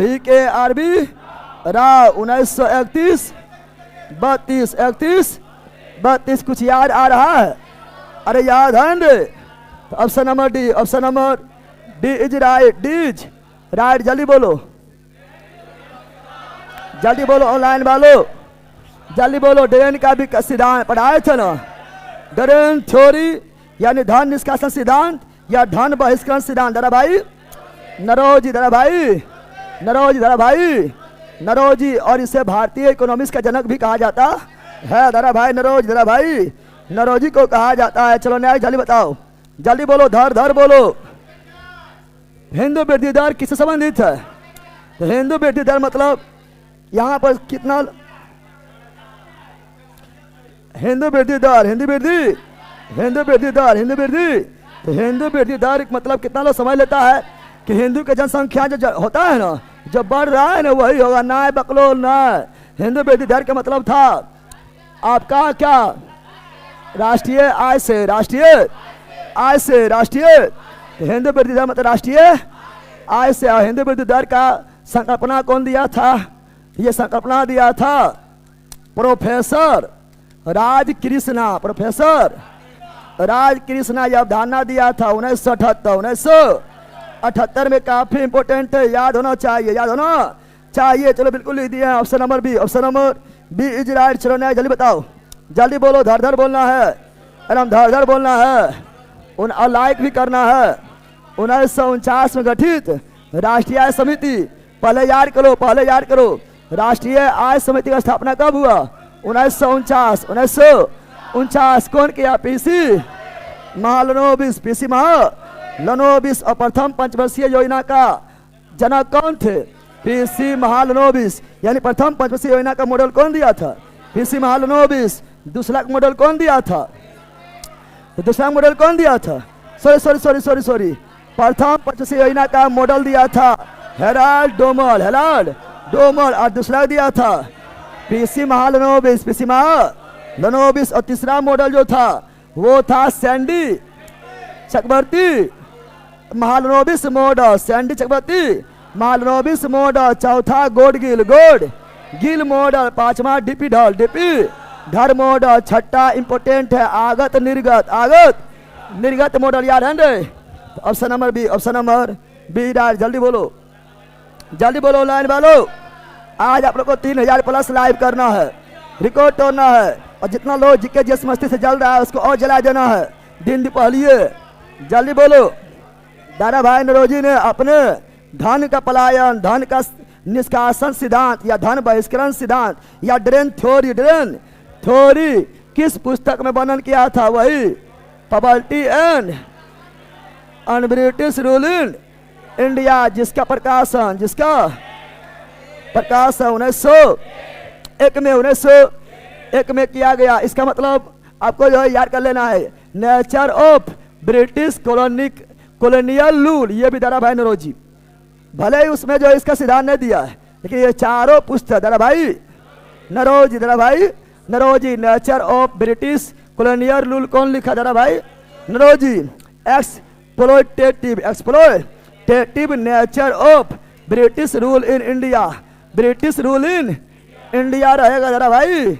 1931 32 कुछ याद आ रहा है? अरे याद है रे? तो option number D is right. जल्दी बोलो ऑनलाइन वालों, जल्दी बोलो। ड्रेन का भी सिद्धांत पढ़ाए थे ना? ड्रेन थ्योरी यानी धन निष्कासन सिद्धांत या धन बहिष्करण सिद्धांत। दादा भाई नरोजी, दादा भाई नरोजी। और इसे भारतीय इकोनॉमिक्स का जनक भी कहा जाता है। दादा भाई नरोजी को कहा जाता है। चलो न्याय जल्दी बताओ, जल्दी बोलो, धर बोलो। हिंदू वृद्धि दर किससे संबंधित है? तो हिंदू वृद्धि दर मतलब यहाँ पर कितना? हिंदू वृद्धि तो हिंदू वृद्धि दर मतलब कितना लोग समझ लेता है कि हिंदू की जनसंख्या जो होता है ना, जब बढ़ रहा है ना, वही होगा। ना बकलो ना। हिंदू वृद्धि दर का मतलब था आपका क्या? राष्ट्रीय आय से। हिंदू वृद्धि दर मतलब राष्ट्रीय आय से। हिंदू वृद्धि दर का संकल्पना कौन दिया था? ये संकल्पना दिया था प्रोफेसर राज कृष्णा। यह अवधारणा दिया था 1978 में। काफी इंपोर्टेंट है, याद होना चाहिए। चलो बिल्कुल लिख दिया। Option number B is right. चलो नया जल्दी बताओ, जल्दी बोलो। धर बोलना है, एकदम धर बोलना है। लाइक भी करना है। 1949 में गठित राष्ट्रीय आय समिति। पहले याद करो राष्ट्रीय आय समिति का स्थापना कब हुआ? 1949। कौन किया? पीसी महालनोबिस। और प्रथम पंचवर्षीय योजना का जनक कौन थे? पीसी महालनोबिस। यानी प्रथम पंचवर्षीय योजना का मॉडल कौन दिया था? पीसी महालनोबिस। दूसरा मॉडल कौन दिया था? सॉरी। प्रथम पंचवर्षीय योजना का मॉडल दिया था हेराल्ड डोमल। और दूसरा दिया था पीसी महालनोबिस। और तीसरा मॉडल जो था वो था सैंडी चक्रवर्ती महालनोबिस मॉडल। चौथा गिल मॉडल। पांचवा डीपी धर मॉडल। छठा इंपोर्टेंट है आगत निर्गत मॉडल। याद है रे? ऑप्शन नंबर बी यार। जल्दी बोलो लाइन वालों। आज आप लोग को 3000 प्लस लाइव करना है, रिकॉर्ड तोड़ना है। और जितना लोग जिसके जिस मस्ती से जल रहा है उसको और जला देना है दिन दोपहरिए। जल्दी बोलो। दादा भाई नरोजी ने अपने धन का पलायन, धन का निष्कासन सिद्धांत या धन बहिष्करण सिद्धांत या ड्रेन थ्योरी किस पुस्तक में वर्णन किया था? वही poverty and British rule in India, जिसका प्रकाशन 1901 में किया गया। इसका मतलब आपको जो है याद कर लेना है, nature of British colonial rule. ये भी दादा भाई नरोजी, भले ही उसमें जो इसका सिद्धांत नहीं दिया है, लेकिन ये चारों पुस्तक दादा भाई Naoroji. Nature of British colonial rule कौन लिखा? दादा भाई Naoroji. Exploitative nature of British rule in India रहेगा दादा भाई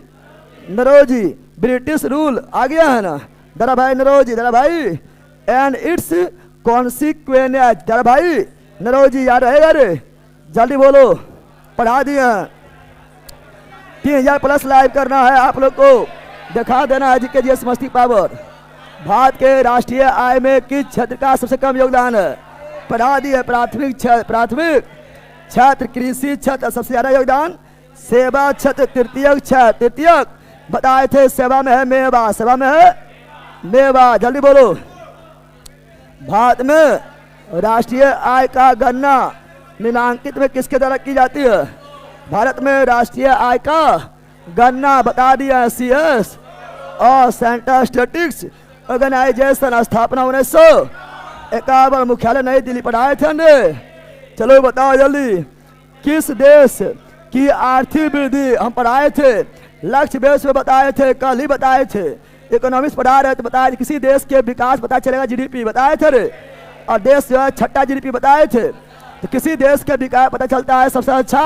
नरोजी। ब्रिटिश रूल आ गया है ना दादा भाई नरोजी, दादा भाई एंड इट्स कॉन्सिक्वेंस, दादा भाई नरोजी याद रहेगा रे, जल्दी बोलो, पढ़ा दिया 3000 प्लस लाइव करना है आप लोग को, दिखा देना है जीके जीएस मस्ती पावर। भारत के राष्ट्रीय आय में किस क्षेत्र का सबसे कम योगदान है? पढ़ा दिया प्राथमिक क्षेत्र, कृषि क्षेत्र सबसे ज्यादा योगदान, सेवा क्षेत्र, तृतीयक बताए थे सेवा में है मेवा, सेवा में है मेवा, जल्दी बोलो। भारत में राष्ट्रीय आय का गणना निम्नांकित में किसके द्वारा की जाती है? भारत में राष्ट्रीय आय का गणना बता दिया CS और सेंटर स्टैटिस्टिक्स ऑर्गेनाइजेशन स्थापना 1951, मुख्यालय नई दिल्ली, पढ़ाए थे ने। चलो बताओ जल्दी, किस देश की आर्थिक वृद्धि हम पढ़ाए थे, लक्ष्य बेस में बताए थे, कल ही बताए थे, इकोनॉमिक्स पढ़ा रहे तो बताए किसी देश के विकास पता चलेगा, GDP बताए थे रे, और देश जो है छठा GDP बताए थे, तो किसी देश के विकास पता चलता है सबसे अच्छा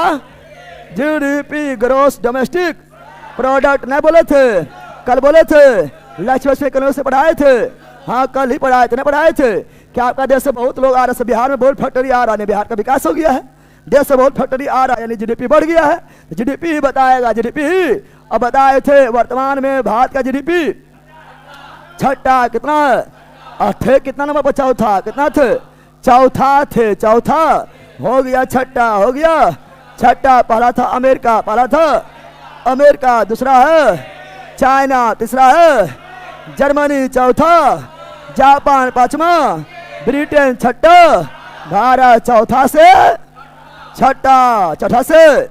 GDP ग्रोस डोमेस्टिक प्रोडक्ट, नहीं बोले थे कल, बोले थे लक्ष्य बेस में इकोनॉमिक्स से पढ़ाए थे, हाँ कल ही पढ़ाए थे, नहीं पढ़ाए थे क्या? आपका देश से बहुत लोग आ रहे हैं, बिहार में बहुत फैक्ट्री आ रहा है, बिहार का विकास हो गया है, देश से बहुत फैक्ट्री आ रहा है यानी GDP बढ़ गया है, तो GDP ही बताएगा, GDP ही। अब बताए थे वर्तमान में भारत का GDP छठा कितना है, थे कितना नंबर पर, चौथा, कितना थे? चौथा थे, चौथा हो गया छठा, हो गया छठा, पहला था अमेरिका, पहला था अमेरिका, दूसरा है चाइना, तीसरा है जर्मनी, चौथा जापान, पांचवा ब्रिटेन, छठा भारत, चौथा से छठा, चौथा से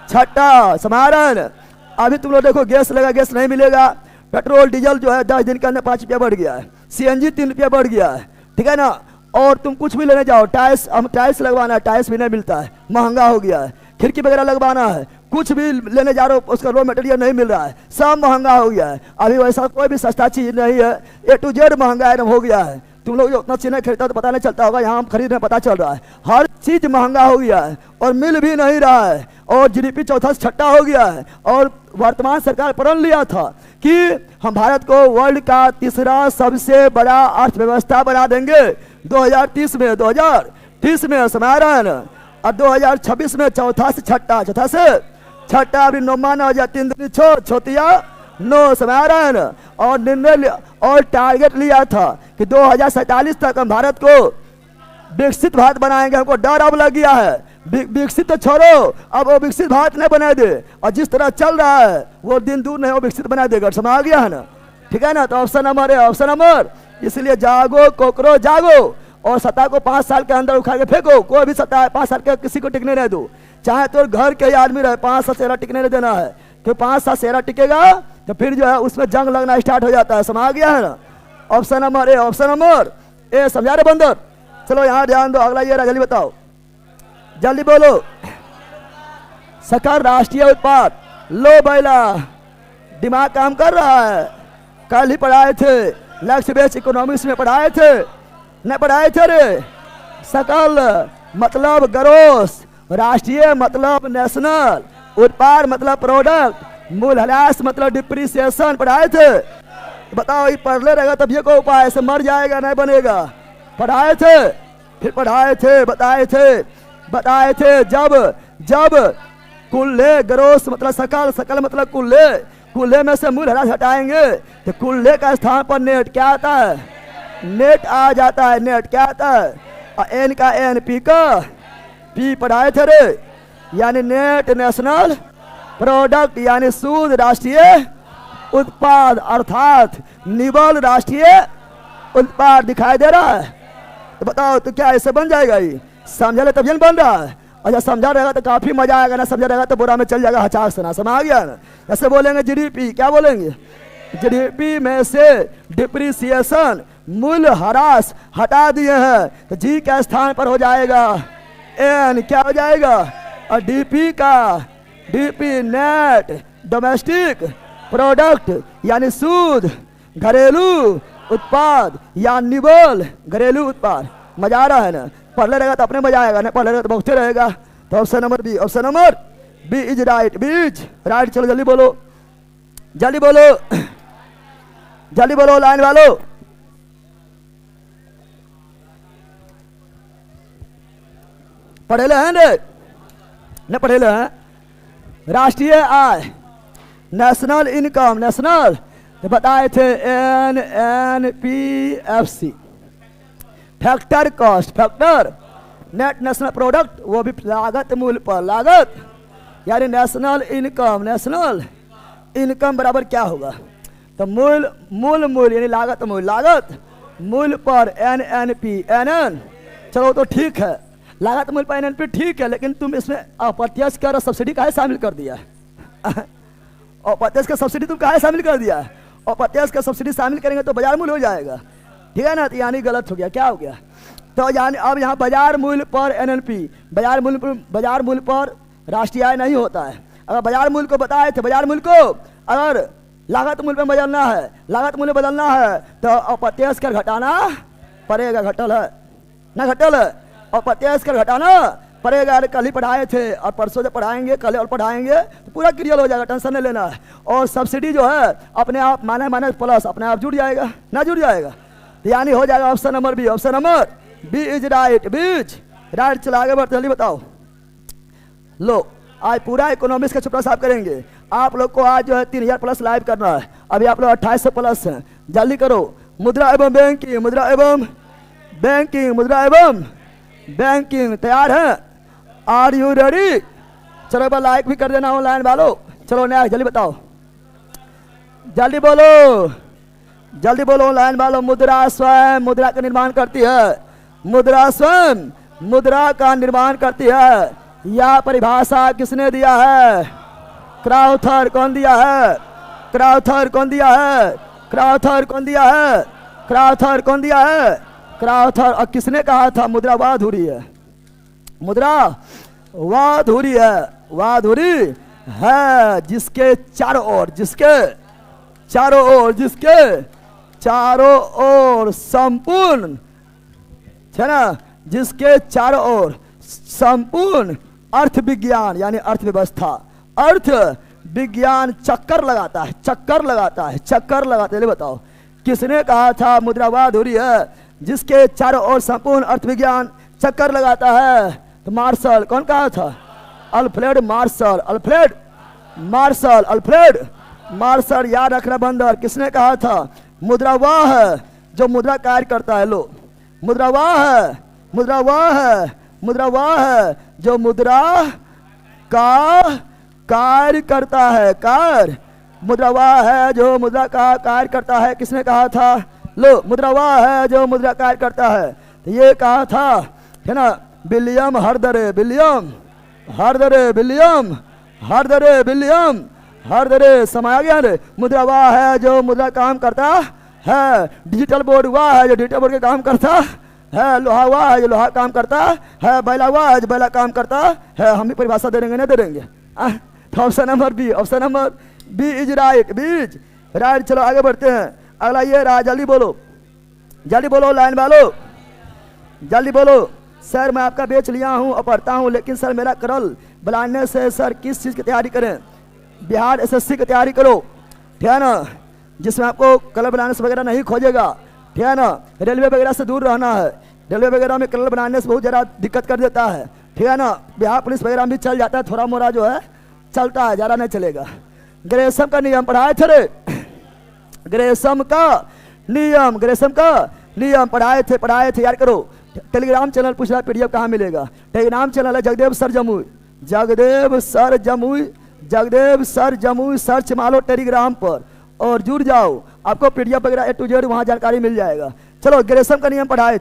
छठा समारण। अभी तुम लोग देखो गैस लगा, गैस नहीं मिलेगा, पेट्रोल डीजल जो है 10 दिन के अंदर 5 रुपया बढ़ गया है, CNG 3 रुपया बढ़ गया है, ठीक है ना। और तुम कुछ भी लेने जाओ, टाइल्स, हम टाइल्स लगवाना है, टाइल्स भी नहीं मिलता है, महंगा हो गया है, खिड़की वगैरह लगवाना है, कुछ भी लेने जा रहे हो उसका रॉ मटेरियल नहीं मिल रहा है, सब महंगा हो गया है। अभी वैसा कोई भी सस्ता चीज नहीं है, A to Z महंगा एकदम हो गया है। तुम लोग उतना चीज नहीं खरीदता तो पता नहीं चलता होगा, यहाँ हम खरीद रहे पता चल रहा है, हर चीज महंगा हो गया है और मिल भी नहीं रहा है, और GDP चौथा से छठा हो गया है। और वर्तमान सरकार प्रण लिया था कि हम भारत को वर्ल्ड का तीसरा सबसे बड़ा अर्थव्यवस्था बना देंगे 2030 में समारण, और 2026 में चौथा से छठा, चौथा से छठा, अभी 9 माना हो जाए, 3 दूनी 6, छोतिया 9 समारण। और निर्णय और टारगेट लिया था कि 2047 तक हम भारत को विकसित भारत बनाएंगे। हमको डर अब लग गया है, विकसित तो छोड़ो, अब वो विकसित भारत नहीं बना दे, और जिस तरह चल रहा है वो दिन दूर नहीं वो विकसित बना देगा, समझ आ गया है ना, ठीक है ना। तो ऑप्शन नंबर है, ऑप्शन नंबर, इसलिए जागो कोकरो जागो, और सत्ता को 5 साल के अंदर उखाड़ के फेंको, कोई भी सत्ता 5 साल के किसी को टिकने नहीं दो, चाहे तो घर के आदमी रहे, 5 साल सेरा टिकने नहीं देना है, तो 5 साल सेरा टिकेगा तो फिर जो है उसमें जंग लगना स्टार्ट हो जाता है, समझ आ गया है ना। Option number A, option number ए, समझा रहे बंदर। चलो यहाँ ध्यान दो, अगला ये जल्दी बताओ, जल्दी बोलो। सकल राष्ट्रीय उत्पाद, लो बैला, दिमाग काम कर रहा है, कल ही पढ़ाए थे, लक्ष्य बेस्ड इकोनॉमिक्स में पढ़ाए थे, नहीं पढ़ाए थे रे। सकल मतलब ग्रोस, राष्ट्रीय मतलब नेशनल, उत्पाद मतलब प्रोडक्ट, मूल्यह्रास मतलब डिप्रिसिएशन, पढ़ाए थे। बताओ ये पढ़ ले रहेगा तब ये को उपाय, ऐसे मर जाएगा नहीं बनेगा, पढ़ाए थे, फिर पढ़ाए थे, बताए थे जब कुल्ले ग्रोस मतलब सकल, सकल मतलब कुल्ले, कुल्ले में से मूल्यह्रास हटाएंगे तो कुल्ले का स्थान पर नेट क्या आता है, नेट आ जाता है, नेट क्या आता है, और एन का एन, पी का पी, पढ़ाए थे रे, यानी नेट नेशनल प्रोडक्ट, यानी शुद्ध राष्ट्रीय उत्पाद, अर्थात निबल राष्ट्रीय उत्पाद, दिखाई दे रहा है। तो बताओ तो क्या ऐसे बन जाएगा, ये समझा ले तब बन रहा है, और जब समझा रहेगा तो काफी मजा आएगा, ना समझा रहेगा तो बुरा में चल जाएगा, हचाक से ना, समझ आ गया ना। ऐसे बोलेंगे GDP, क्या बोलेंगे, GDP में से डिप्रिसिएशन मूल्यह्रास हटा दिए हैं तो जी के स्थान पर हो जाएगा एन, क्या हो जाएगा, और DP का DP नेट डोमेस्टिक प्रोडक्ट, यानी शुद्ध घरेलू उत्पाद, या निबल घरेलू उत्पाद। मजा आ रहा है ना, पढ़ ले रहेगा तो अपने मजा आएगा, ना पढ़ ले रहेगा तो बहुत रहेगा। तो option number B, option number B is right, B is right. चलो जल्दी बोलो, जल्दी बोलो, जल्दी बोलो लाइन वालों। पढ़ेले हैं न पढ़ेले हैं? राष्ट्रीय आय, नेशनल इनकम, नेशनल तो बताए थे NNPFC। Factor cost, factor net national product, वो भी लागत मूल्य पर, लागत यानी नेशनल इनकम, नेशनल इनकम बराबर क्या होगा? तो मूल्य यानी लागत मूल्य, लागत मूल्य पर NNP, NN चलो तो ठीक है, लागत मूल्य पर NNP ठीक है, लेकिन तुम इसमें अप्रत्यक्ष कर सब्सिडी काहे शामिल कर दिया? अप्रत्यक्ष का सब्सिडी तुम काहे शामिल कर दिया? अप्रत्यक्ष का सब्सिडी शामिल करेंगे तो बाजार मूल्य हो जाएगा, ठीक है ना? तो यानी गलत हो गया, क्या हो गया? तो यानी अब यहाँ बाजार मूल्य पर NNP, बाजार मूल्य पर राष्ट्रीय आय नहीं होता है। अगर बाजार मूल्य को बताए थे, बाजार मूल्य को अगर लागत मूल्य में बदलना है, लागत मूल्य बदलना है तो अप्रत्यक्ष कर घटाना पड़ेगा, घटल है ना, घटल है, अप्रत्यक्ष कर घटाना पड़ेगा। कल ही पढ़ाए थे और परसों से पढ़ाएंगे, कल और पढ़ाएंगे तो पूरा क्लियर हो जाएगा, टेंशन नहीं लेना है। और सब्सिडी जो है अपने आप माइनस प्लस अपने आप जुड़ जाएगा, ना जुड़ जाएगा, यानी हो जाएगा option number B, option number B is right, B's right. चलो आगे बढ़ते, जल्दी बताओ। लो आज पूरा इकोनॉमिक्स का चैप्टर साफ करेंगे। आप लोग को आज जो है 3000 प्लस लाइव करना है, अभी आप लोग 2800 प्लस हैं, जल्दी करो। मुद्रा एवं बैंकिंग, मुद्रा एवं बैंकिंग, मुद्रा एवं बैंकिंग तैयार है? Are you ready? चलो एक बार लाइक भी कर देना ऑनलाइन वालों। चलो नया जल्दी बताओ, जल्दी बोलो, जल्दी बोलो ऑनलाइन वालों। मुद्रा स्वयं मुद्रा का निर्माण करती है, मुद्रा स्वयं मुद्रा का निर्माण करती है। यह परिभाषा किसने दिया है? क्राउथर। कौन दिया है? क्राउथर। कौन दिया है? क्राउथर। कौन दिया है? क्राउथर। कौन दिया है? क्राउथर। और किसने कहा था मुद्रा वाधुरी है? मुद्रा वाधुरी है, वाधुरी है जिसके चारों ओर, जिसके चारों ओर, जिसके चारों ओर संपूर्ण, है ना, जिसके चारों ओर संपूर्ण अर्थ विज्ञान यानी अर्थव्यवस्था, अर्थ विज्ञान चक्कर लगाता है, चक्कर लगाता है, चक्कर लगाते हैं। बताओ किसने कहा था मुद्रा वाधुरी है जिसके चारों ओर संपूर्ण अर्थ विज्ञान चक्कर लगाता है? तो मार्शल। कौन कहा था? Alfred Marshall, Alfred Marshall, Alfred Marshall. याद रखना बंदर। किसने कहा था? मुद्रा वह है जो मुद्रा कार्य करता है। लो मुद्रा वह है, मुद्रा वह है, मुद्रा वह है जो मुद्रा का कार्य करता है, कार्य। मुद्रा वह है जो मुद्रा का कार्य करता है। किसने कहा था? लो मुद्रा वह है जो मुद्रा कार्य करता है। तो ये कहा था, है ना, विलियम हरदरे, विलियम हरदरे, विलियम हरदरे, विलियम हरदरे। समय आ गया रे। मुद्रा वह है जो मुद्रा काम करता है। डिजिटल बोर्ड वह है जो डिजिटल बोर्ड के काम करता है। लोहा वह है जो लोहा काम करता है। बैला वह है जो बैला काम करता है। हम भी परिभाषा दे देंगे, नहीं दे देंगे? तो option number B, option number B is right, बीज राइट। चलो आगे बढ़ते हैं। अगला ये रहा, जल्दी बोलो, जल्दी बोलो लाइन वालों, जल्दी बोलो। सर मैं आपका बेच लिया हूँ और पढ़ता हूँ, लेकिन सर मेरा करल बनाने से सर किस चीज़ की तैयारी करें? बिहार SSC की तैयारी करो, ठीक है ना, जिसमें आपको कलर बनाने से वगैरह नहीं खोजेगा, ठीक है ना। रेलवे वगैरह से दूर रहना है, रेलवे वगैरह में कलर बनाने से बहुत ज़्यादा दिक्कत कर देता है, ठीक है ना। बिहार पुलिस वगैरह में चल जाता है, थोड़ा मोड़ा जो है चलता है, ज़्यादा नहीं चलेगा। ग्रेसम का नियम पढ़ाए थे रे, ग्रेसम का नियम, ग्रेसम का नियम पढ़ाए थे, याद करो। टेलीग्राम चैनल पूछ रहा है PDF कहाँ मिलेगा? टेलीग्राम चैनल है Jagdev sir Jamui, Jagdev sir Jamui, Jagdev sir Jamui search मारो टेलीग्राम पर और जुड़ जाओ, आपको PDF वगैरह A to Z वहाँ जानकारी मिल जाएगा। चलो ग्रेसम का नियम पढ़ाए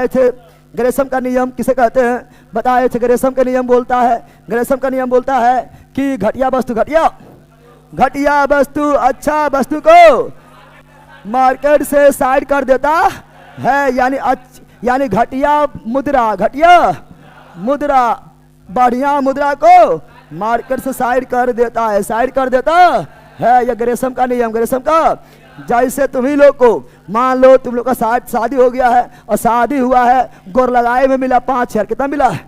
थे। ग्रेसम का नियम किसे कहते हैं बताए थे? ग्रेसम का नियम बोलता है, ग्रेसम का नियम बोलता है कि घटिया वस्तु, घटिया वस्तु अच्छा वस्तु को मार्केट से साइड कर देता है। यानी घटिया मुद्रा बढ़िया मुद्रा को मार्केट से साइड कर देता है, साइड कर देता है। यह ग्रेसम का नियम, ग्रेसम का। जैसे तुम्ही लोग को मान लो तुम लोग का शादी हो गया है और शादी हुआ है, गोर लगाए में मिला 5000, कितना मिला है?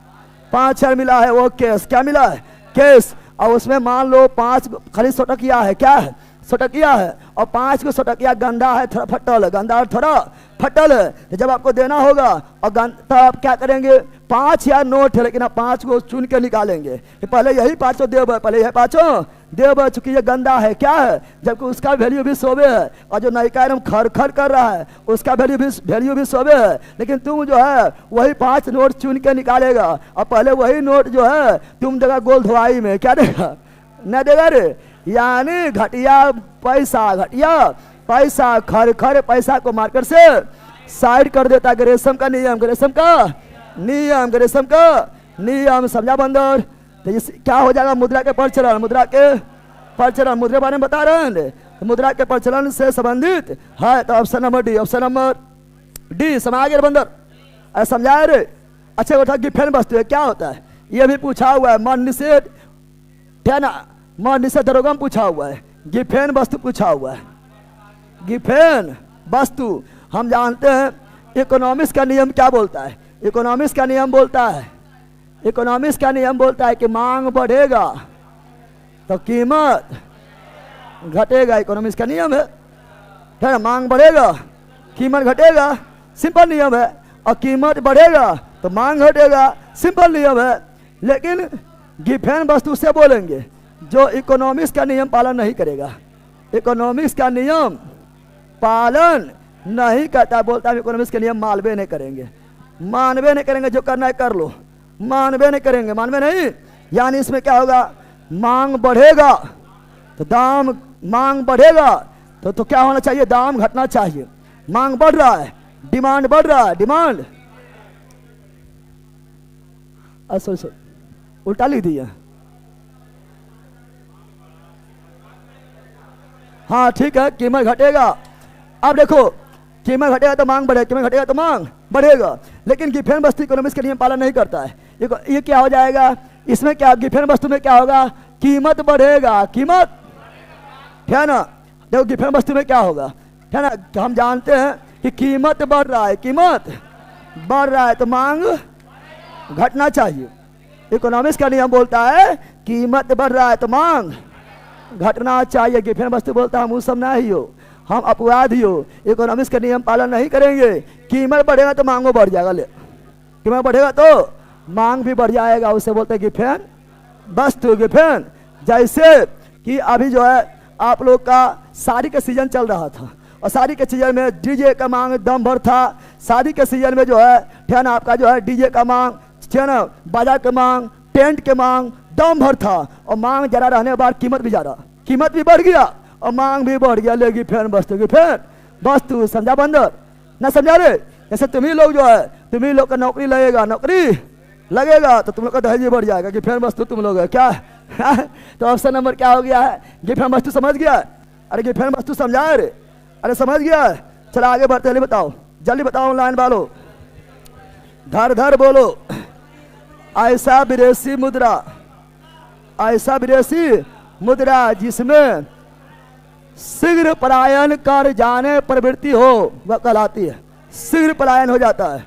5000 मिला है। वो केस क्या मिला है? केस। और उसमें मान लो 5 खरीद सोटा किया है, क्या है? सटकिया है और 5 को सटकिया गंदा है, थोड़ा फटल है, गंदा और थोड़ा फटल है। तो जब आपको देना होगा और तब आप क्या करेंगे, 5 या नोट है लेकिन आप 5 को चुन के निकालेंगे कि पहले यही 5 देव, पहले यही 5 देव, चूंकि ये गंदा है क्या है, जबकि उसका वैल्यू भी 100 है और जो नयका एकदम खर खर कर रहा है उसका वैल्यू भी 100 है। लेकिन तुम जो है वही 5 नोट चुन के निकालेगा और पहले वही नोट जो है तुम देगा गोल धोआई में, क्या देगा, न देगा रे। यानी घटिया पैसा खर खर पैसा को मार्केट से साइड कर देता है। ग्रेसम का नियम समझा बंदर। तो क्या हो जाएगा, मुद्रा के प्रचलन, मुद्रा बारे में बता रहे हैं। तो मुद्रा के प्रचलन से संबंधित है तो ऑप्शन नंबर डी समझा गया बंदर, अरे समझाए रे। अच्छा उठा गिफेन वस्तु है क्या होता है, ये भी पूछा हुआ है। मन निषेध दरोगम पूछा हुआ है, गिफेन वस्तु पूछा हुआ है। गिफेन वस्तु हम जानते हैं इकोनॉमिक्स का नियम क्या बोलता है, इकोनॉमिक्स का नियम बोलता है कि मांग बढ़ेगा तो कीमत घटेगा। इकोनॉमिक्स का नियम है ना, मांग बढ़ेगा कीमत घटेगा, सिंपल नियम है। और कीमत बढ़ेगा तो मांग घटेगा, सिंपल नियम है। लेकिन गिफेन वस्तु से बोलेंगे जो इकोनॉमिक्स का नियम पालन नहीं करेगा, इकोनॉमिक्स का नियम पालन नहीं करता, बोलता है इकोनॉमिक्स के नियम मानवे नहीं करेंगे, जो करना है कर लो, मानवे नहीं। यानी इसमें क्या होगा, मांग बढ़ेगा तो मांग बढ़ेगा तो क्या होना चाहिए, दाम घटना चाहिए। मांग बढ़ रहा है, डिमांड बढ़ रहा है, डिमांड सॉरी उल्टा लिख दिया। हाँ ठीक है, कीमत घटेगा। अब देखो कीमत घटेगा तो मांग बढ़ेगा, कीमत घटेगा तो मांग बढ़ेगा। लेकिन गिफेन वस्तु इकोनॉमिक्स के नियम पालन नहीं करता है। ये क्या हो जाएगा, इसमें क्या गिफेन वस्तु में क्या होगा, कीमत बढ़ेगा, कीमत है ना। देखो गिफेन वस्तु में क्या होगा है ना, तो हम जानते हैं कि कीमत बढ़ रहा है तो मांग घटना चाहिए। इकोनॉमिक्स का नियम बोलता है कीमत बढ़ रहा है तो मांग घटना चाहिए। गिफेन वस्तु बोलता है हम उस सब नहीं हो, हम अपवादी हो, इकोनॉमिक्स का नियम पालन नहीं करेंगे। कीमत बढ़ेगा तो मांगो बढ़ जाएगा, कीमत बढ़ेगा तो मांग भी बढ़ जाएगा, उसे बोलते हैं गिफेन वस्तु। गिफेन जैसे कि अभी जो है आप लोग का शादी का सीजन चल रहा था और शादी के सीजन में डीजे का मांग दम भर था। शादी के सीजन में जो है ना आपका जो है डीजे का मांग, बाजा के मांग, टेंट के मांग दम भर था और मांग जरा रहने के बाद कीमत भी बढ़ गया और मांग भी बढ़ गया। ले गिफेन वस्तु समझा बंदर, ना समझा रे। जैसे तुम्ही लोग जो है, तुम्ही लोग का नौकरी लगेगा तो तुम लोग का दहेज भी बढ़ जाएगा। गिफेन वस्तु तुम लोग है क्या तो ऑप्शन नंबर क्या हो गया है, गिफेन वस्तु। समझ गया, अरे गिफेन वस्तु समझा रे, अरे समझ गया। चलो आगे बढ़ते, जल्दी बताओ लाइन वालों, धर बोलो। ऐसा विदेशी मुद्रा जिसमें शीघ्र पलायन कर जाने प्रवृत्ति हो वह कहलाती है। शीघ्र पलायन हो जाता है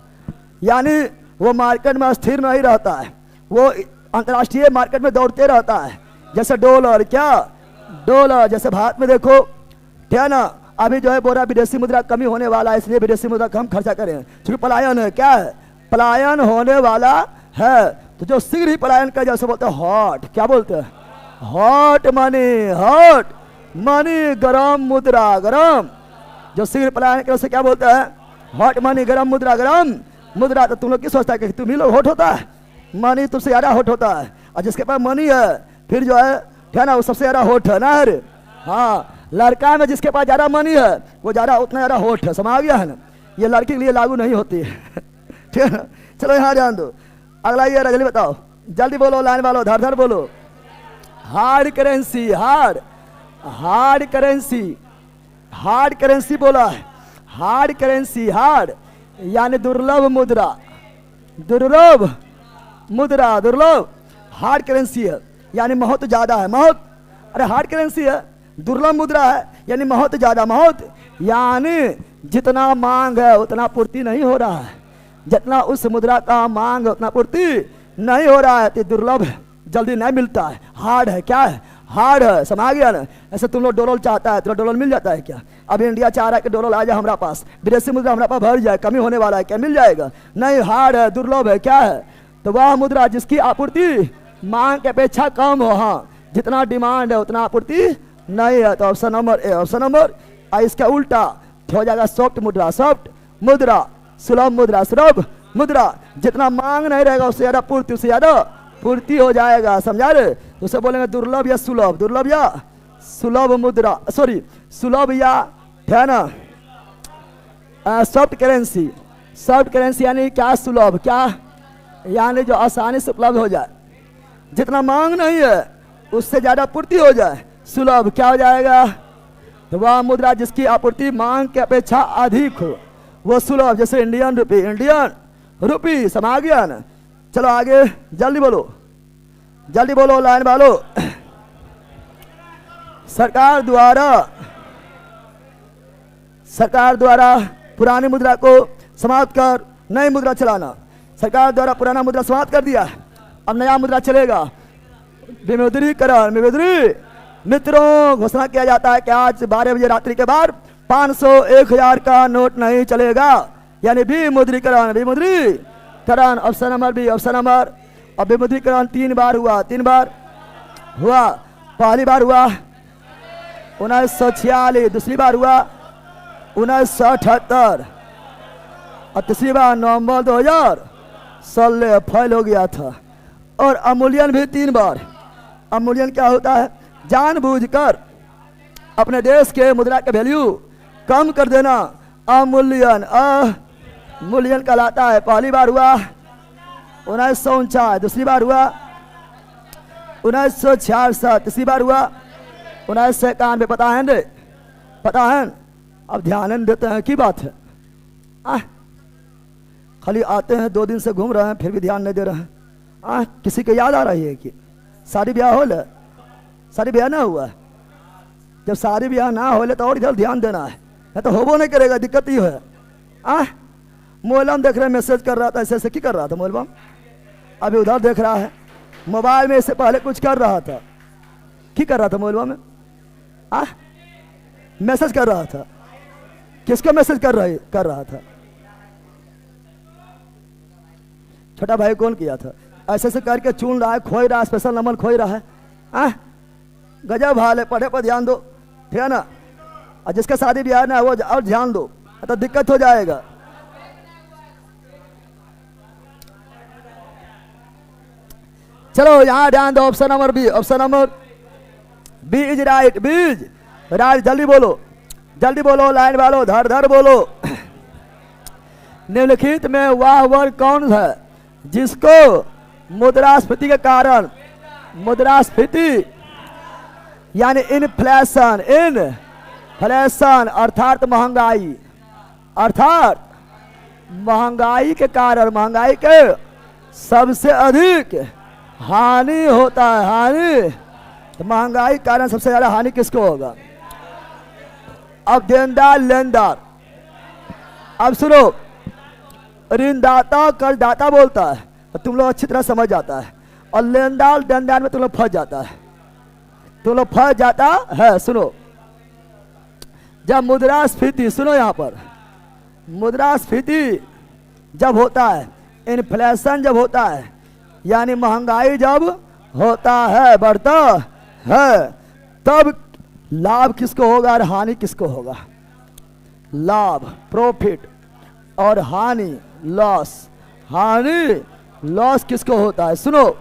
यानी वो मार्केट में स्थिर नहीं रहता है, वो अंतर्राष्ट्रीय मार्केट में दौड़ते रहता है। जैसे डॉलर जैसे भारत में देखो है ना, अभी जो है बोरा विदेशी मुद्रा कमी होने वाला है, इसलिए विदेशी मुद्रा कम खर्चा करें, क्योंकि पलायन है, क्या है, पलायन होने वाला है। तो जो शीघ्र ही पलायन कर जैसे बोलते हैं हॉट, क्या बोलते हैं, हॉट मनी, गरम मुद्रा, जो शीघ्र पलायन कर उसे क्या बोलते हैं, हॉट मनी, गरम मुद्रा। तो तुम लोग क्या सोचता है कि तुम ही लोग हॉट होता है, मनी तुमसे ज्यादा हॉट होता है, और जिसके पास मनी है फिर जो है ना वो सबसे ज्यादा हॉट है ना। अरे हाँ, लड़का में जिसके पास ज्यादा मनी है वो उतना ज्यादा हॉट है, समझ गया है ना। ये लड़की के लिए लागू नहीं होती है ठीक है ना। चलो यहाँ ध्यान दो, अगला ये जल्दी बताओ, जल्दी बोलो लाइन वालों, धर बोलो। हार्ड करेंसी बोला है, हार्ड यानी दुर्लभ हार्ड करेंसी है यानी महत्व ज्यादा है, अरे हार्ड करेंसी है, दुर्लभ मुद्रा है यानी महत्व ज्यादा, यानी जितना मांग है उतना पूर्ति नहीं हो रहा है, जितना उस मुद्रा का मांग उतना पूर्ति नहीं हो रहा है, तो दुर्लभ है, जल्दी नहीं मिलता है। हार्ड है, क्या है, हार्ड है, समझ गया ना। ऐसे तुम लोग डॉलर चाहता है, तुम डॉलर मिल जाता है क्या? अब इंडिया चाह रहा है कि डॉलर आ जाए हमारा पास, विदेशी मुद्रा हमारा पास भर जाए, कमी होने वाला है, क्या मिल जाएगा? नहीं, हार्ड है, दुर्लभ है, क्या है? तो वह मुद्रा जिसकी आपूर्ति मांग की अपेक्षा कम हो, हाँ, जितना डिमांड है उतना आपूर्ति नहीं है। तो option number A. Option number इसका उल्टा हो जाएगा सॉफ्ट मुद्रा। सॉफ्ट मुद्रा, सुलभ मुद्रा, सुलभ मुद्रा, जितना मांग नहीं रहेगा उससे ज्यादा पूर्ति, उससे ज्यादा पूर्ति हो जाएगा, समझा रे? उसे बोलेंगे दुर्लभ या सुलभ, दुर्लभ या सुलभ मुद्रा, सॉरी सुलभ या है ना सॉफ्ट करेंसी। सॉफ्ट करेंसी यानी क्या? सुलभ, क्या यानी जो आसानी से उपलब्ध हो जाए, जितना मांग नहीं है उससे ज्यादा पूर्ति हो जाए, सुलभ क्या हो जाएगा? तो वह मुद्रा जिसकी आपूर्ति मांग की अपेक्षा अधिक हो वो सुलभ। जैसे इंडियन रुपी, इंडियन रुपी, समझ गया ना? चलो आगे जल्दी बोलो, जल्दी बोलो लाइन वालो। सरकार द्वारा पुरानी मुद्रा को समाप्त कर नई मुद्रा चलाना। सरकार द्वारा पुराना मुद्रा समाप्त कर दिया, अब नया मुद्रा चलेगा। विमुद्रीकरण, मित्रों घोषणा किया जाता है कि आज 12 बजे रात्रि के बाद 500, 1000 का नोट नहीं चलेगा, यानी विमुद्रीकरण। विमुद्रीकरण option number B. Option number, अब विमुद्रीकरण 3 बार हुआ, 3 बार हुआ। पहली बार हुआ 1946, दूसरी बार हुआ 1978 और तीसरी बार नवंबर 2016 फेल हो गया था। और अवमूल्यन भी 3 बार। अवमूल्यन क्या होता है? जानबूझकर अपने देश के मुद्रा के वैल्यू कम कर देना अवमूल्यन, अवमूल्यन कहलाता है। पहली बार हुआ 1949, दूसरी बार हुआ 1966, तीसरी बार हुआ 1991। पता है रे? पता है? अब ध्यान देते हैं की बात है? खाली आते हैं, 2 दिन से घूम रहे हैं, फिर भी ध्यान नहीं दे रहे हैं। किसी को याद आ रही है कि शादी ब्याह हो ले? शादी ब्याह ना हुआ? जब शादी ब्याह ना हो ले तो और इधर ध्यान देना है, नहीं तो होबो नहीं करेगा, दिक्कत ही है। मोबाइल देख रहे, मैसेज कर रहा था, ऐसे ऐसे की कर रहा था मोबाइल, अभी उधर देख रहा है। मोबाइल में इससे पहले कुछ कर रहा था, की कर रहा था मोबाइल में? मैसेज कर रहा था। किसको मैसेज कर रहा था? छोटा भाई कौन किया था? ऐसे ऐसे करके चुन रहा है, खोई रहा है, स्पेशल नंबर खोई रहा है। गजब हाल है, पढ़े पर ध्यान दो, ठीक है ना? और जिसका शादी ब्याह ना वो और ध्यान दो, तो दिक्कत हो जाएगा। चलो यहां ध्यान दो, option number B. Option number B is right, बीज राइट। जल्दी बोलो लाइन वालों, धर बोलो। निम्नलिखित में वह वर्ग कौन है जिसको मुद्रास्फीति के कारण, मुद्रास्फीति यानी इन्फ्लेशन अर्थात महंगाई के कारण, महंगाई के सबसे अधिक हानि होता है। हानि, तो महंगाई के कारण सबसे ज्यादा हानि किसको होगा? अब देनदार लेनदार, अब सुनो, ऋणदाता कर्जदाता बोलता है तो तुम लोग अच्छी तरह समझ जाता है, और लेनदार देनदार में तुम लोग फंस जाता है, सुनो, जब मुद्रास्फीति, सुनो यहाँ पर, मुद्रास्फीति जब होता है, इन्फ्लेशन जब होता है, यानी महंगाई जब होता है, बढ़ता है, तब लाभ किसको होगा और हानि किसको होगा? लाभ प्रॉफिट और हानि लॉस, हानि लॉस किसको होता है? सुनो,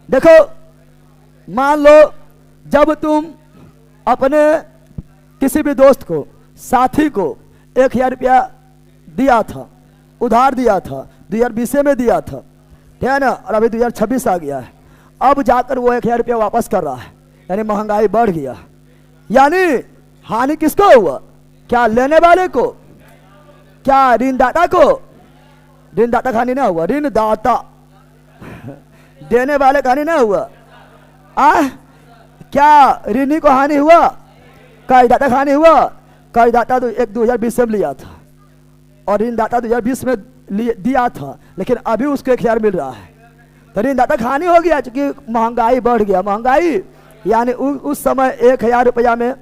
देखो, मान लो जब तुम अपने किसी भी दोस्त को, साथी को 1000 रुपया दिया था, उधार दिया था, 2020 में दिया था, ठीक है ना? और अभी 2026 आ गया है, अब जाकर वो 1000 रुपया वापस कर रहा है, यानी महंगाई बढ़ गया, यानी हानि किसको हुआ? क्या लेने वाले को? क्या ऋणदाता को? ऋणदाता का हानि ना हुआ, ऋणदाता देने वाले का हानि ना हुआ। क्या ऋणी को हानि हुआ? कर्जदाता का हानि हुआ? कर्जदाता तो 2020 में लिया था और ऋणदाता 2020 में दिया था, लेकिन अभी उसको 1000 मिल रहा है, तो ऋणदाता का हानि हो गया क्योंकि महंगाई बढ़ गया, महंगाई यानी उस समय 1000 रुपया में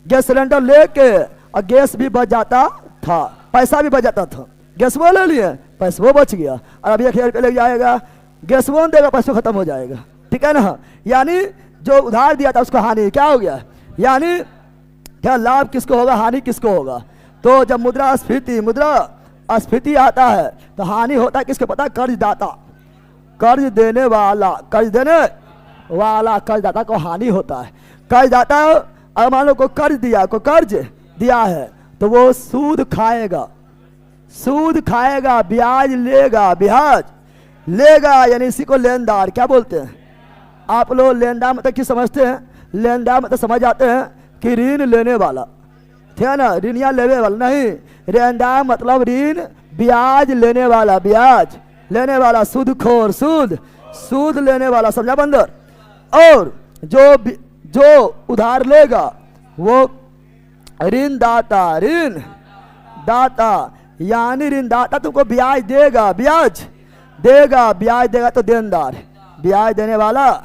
गैस सिलेंडर लेके और गैस भी बच जाता था, पैसा भी बच जाता था। गैस वो ले लिए, पैसा वो बच गया, और अब 1000 रुपये ले जाएगा, गैस वो देगा, पैसा खत्म हो जाएगा। ठीक है ना, यानी जो उधार दिया था उसको हानि क्या हो गया, यानी क्या लाभ किसको होगा, हानि किसको होगा। तो जब मुद्रास्फीति आता है तो हानि होता है किसको पता, कर्जदाता, कर्ज देने वाला, कर्जदाता को हानि होता है। कर्जदाता अगर मान लो को कर्ज दिया है तो वो सूद खाएगा, ब्याज लेगा, यानी इसी को लेनदार क्या बोलते हैं। आप लोग लेनदार मतलब क्या समझते हैं, लेनदार मतलब समझ जाते हैं कि ऋण लेने वाला, ठीक है ना, ऋण या लेने वाला नहीं, लेनदार मतलब ऋण, ब्याज लेने वाला, सूदखोर, सूद लेने वाला, समझा बंदर। और जो उधार लेगा वो ऋणदाता, यानी ऋणदाता तुमको ब्याज देगा तो देनदार, ब्याज देने वाला।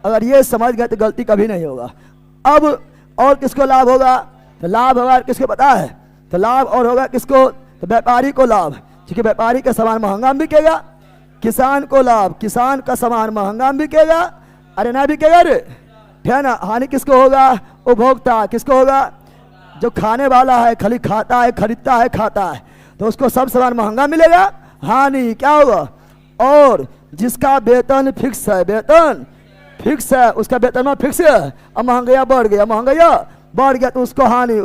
अगर ये समझ गए तो गलती कभी नहीं होगा। अब और किसको लाभ होगा, तो लाभ होगा किसको पता है, तो लाभ और होगा किसको, तो व्यापारी को लाभ, क्योंकि व्यापारी का सामान महंगा में बिकेगा। किसान को लाभ, किसान का सामान महंगा में बिकेगा, अरे ना बिकेगा रे, ठीक है ना। हानि किसको होगा, उपभोक्ता, किसको होगा, जो खाने वाला है, खाली खाता है, खरीदता है, खाता है, तो उसको सब सामान महंगा मिलेगा, हानि क्या होगा। और जिसका वेतन फिक्स है, उसका वेतन में फिक्स है, अब महंगाई बढ़ गया तो उसको हानि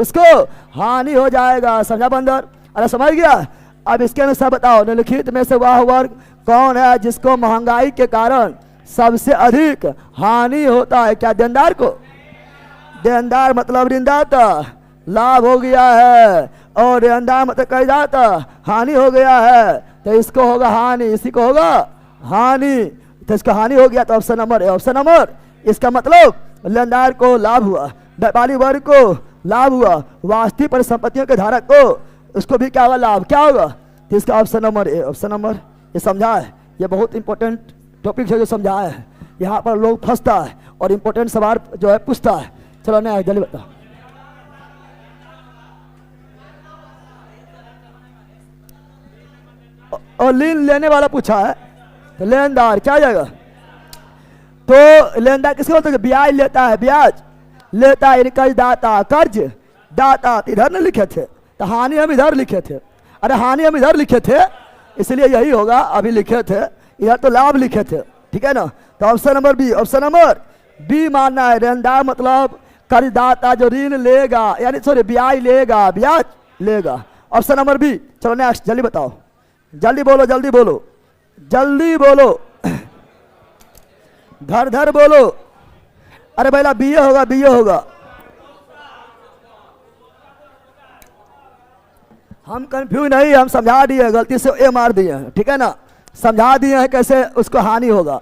हो जाएगा, समझा बंदर, अरे समझ गया। अब इसके अनुसार बताओ, निम्नलिखित में से वह वर्ग कौन है जिसको महंगाई के कारण सबसे अधिक हानि होता है, क्या देनदार को, देनदार मतलब ऋणदाता, लाभ हो गया है, और ऋणदार मतलब कर्जदाता, हानि हो गया है, तो इसको होगा हानि, इसी को होगा हानि, तो इसका हानि हो गया। तो ऑप्शन नंबर इसका मतलब लेनदार को लाभ हुआ, व्यापारी वर्ग को लाभ हुआ, वास्तविक परिसंपत्तियों के धारक को उसको भी क्या होगा, लाभ क्या होगा। तो इसका ऑप्शन नंबर ये समझा है, ये बहुत इंपॉर्टेंट टॉपिक है जो समझाया है, यहाँ पर लोग फंसता है और इंपॉर्टेंट सवाल जो है पूछता है। चलो नहीं जल्दी बता, और ऋण लेने वाला पूछा है, तो लेनदार क्या आ जाएगा, तो लेनदार किसको बोलते हैं, ब्याज लेता है, यानी कर्जदाता, इधर नहीं लिखे थे, तो हानि हम इधर लिखे थे, अरे हानि हम इधर लिखे थे, इसलिए यही होगा, अभी लिखे थे इधर तो लाभ लिखे थे, ठीक है ना। तो ऑप्शन नंबर बी मानना है, ऋणदार मतलब कर्जदाता जो ऋण लेगा, यानी सॉरी ब्याज लेगा, ऑप्शन नंबर बी। चलो नेक्स्ट, जल्दी बताओ, जल्दी बोलो, धर बोलो, अरे भैया बी होगा, हम कंफ्यूज नहीं, हम समझा दिए, गलती से ए मार दिए हैं, ठीक है ना, समझा दिए हैं कैसे उसको हानि होगा।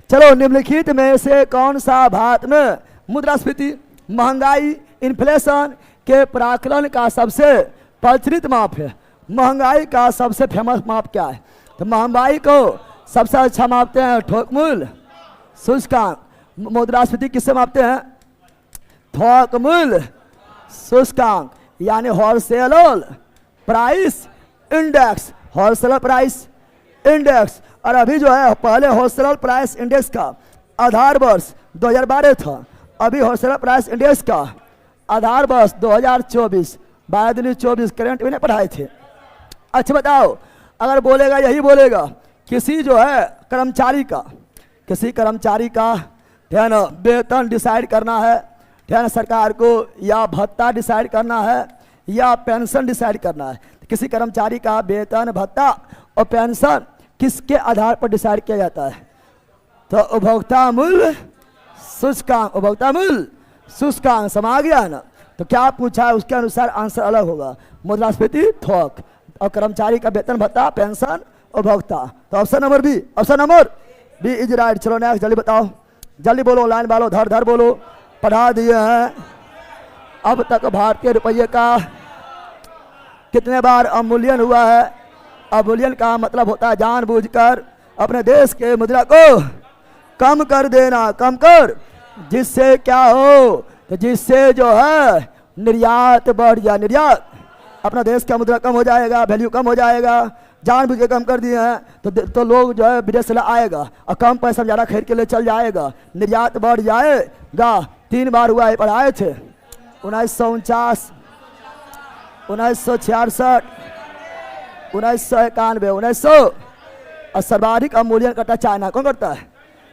चलो, निम्नलिखित में से कौन सा भारत में मुद्रास्फीति, महंगाई, इन्फ्लेशन के प्राकलन का सबसे प्रचलित माप है। महंगाई का सबसे फेमस माप क्या है, तो महंगाई को सबसे अच्छा मापते हैं थोक मूल्य सूचकांक। मुद्रास्फीति किससे मापते हैं, थोक मूल्य सूचकांक, यानी होलसेलर प्राइस इंडेक्स, और अभी जो है पहले होलसेलर प्राइस इंडेक्स का आधार वर्ष 2012 था, अभी होलसेलर प्राइस इंडेक्स का आधार वर्ष 2024, 12/24 करंट मैंने पढ़ाए थे। अच्छा बताओ, अगर बोलेगा यही बोलेगा, किसी जो है किसी कर्मचारी का है ना वेतन डिसाइड करना है ना सरकार को, या भत्ता डिसाइड करना है, या पेंशन डिसाइड करना है, तो किसी कर्मचारी का वेतन, भत्ता और पेंशन किसके आधार पर डिसाइड किया जाता है, तो उपभोक्ता मूल्य सूचकांक, समा गया है ना। तो क्या पूछा है उसके अनुसार आंसर अलग होगा, मुद्रास्फीति थोक, और कर्मचारी का वेतन, भत्ता, पेंशन, उपभोक्ता। तो option number B is right. चलो नेक्स्ट, जल्दी बताओ, जल्दी बोलो, लाइन वालों धर बोलो, पढ़ा दिए हैं। अब तक भारतीय रुपये का कितने बार अवमूल्यन हुआ है। अवमूल्यन का मतलब होता है जानबूझकर अपने देश के मुद्रा को कम कर देना, जिससे क्या हो, तो जिससे जो है निर्यात बढ़ जाए, निर्यात, अपना देश का मुद्रा कम हो जाएगा, वैल्यू कम हो जाएगा, जानबूझ के कम कर दिए हैं तो लोग जो है विदेश से आएगा और कम पैसा में ज़्यादा खरीद के लिए चल जाएगा, निर्यात बढ़ जाएगा। 3 बार हुआ है, पढ़ाए थे 1949, 1966, 1991, 1900। और सर्वाधिक अवमूल्यन करता है चाइना। कौन करता है?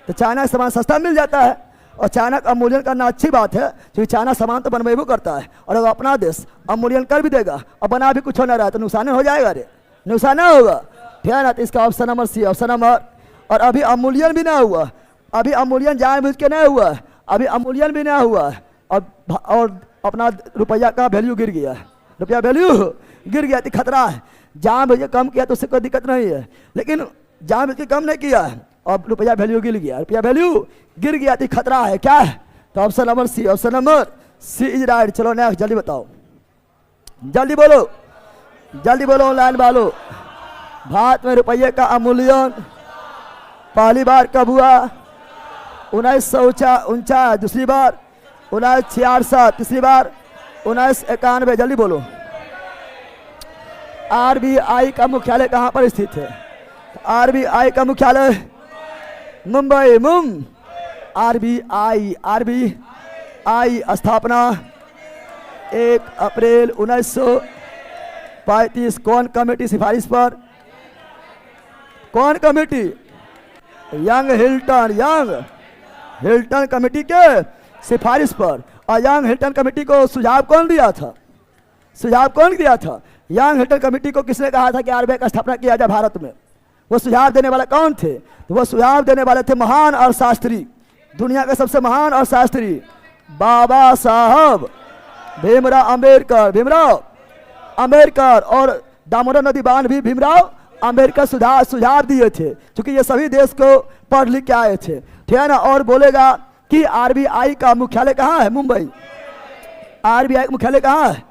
तो चाइना सामान सस्ता मिल जाता है और चाइना का अवमूल्यन करना अच्छी बात है, क्योंकि चाइना सामान तो बनवेबो करता है और अगर अपना देश अवमूल्यन कर भी देगा और बना भी कुछ हो ना रहा तो नुकसान हो जाएगा, रे नुकसान ना होगा, ठीक है ना। तो इसका option number C, option number. और अभी अवमूल्यन भी ना हुआ, अभी अवमूल्यन जानबूझ के नहीं हुआ, अभी अवमूल्यन भी ना हुआ और अपना रुपया का वैल्यू गिर गया, रुपया वैल्यू गिर गया तो खतरा है। जानबूझ के कम किया तो उससे कोई दिक्कत नहीं है, लेकिन जानबूझ के कम नहीं किया और रुपया वैल्यू गिर गया, रुपया वैल्यू गिर गया तो खतरा है। क्या है? तो option number C, option number C is right. चलो नेक्स्ट, जल्दी बताओ, जल्दी बोलो, जल्दी बोलो ऑनलाइन वालों। भारत में रुपये का अवमूल्यन पहली बार कब हुआ? 1949, दूसरी बार 1966, तीसरी बार 1991। जल्दी बोलो। आरबीआई का मुख्यालय कहाँ पर स्थित है? आरबीआई का मुख्यालय मुंबई, आरबीआई स्थापना 1 अप्रैल 1935। कौन कमेटी सिफारिश पर? कौन कमेटी? यंग हिल्टन कमेटी के सिफारिश पर। और यंग हिल्टन कमेटी को सुझाव कौन दिया था? सुझाव कौन दिया था? यंग हिल्टन कमेटी को किसने कहा था कि आरबीआई का स्थापना किया जाए भारत में? वो सुझाव देने वाले कौन थे? तो वो सुझाव देने वाले थे महान और शास्त्री, दुनिया के सबसे महान और शास्त्री बाबा साहब भीमराव अंबेडकर और दामोदर नदी बांध भी भीमराव अंबेडकर सुझाव दिए थे, क्योंकि ये सभी देश को पढ़ लिख के आए थे, ठीक है ना। और बोलेगा कि आरबीआई का मुख्यालय कहाँ है? मुंबई। आरबीआई का मुख्यालय कहाँ है?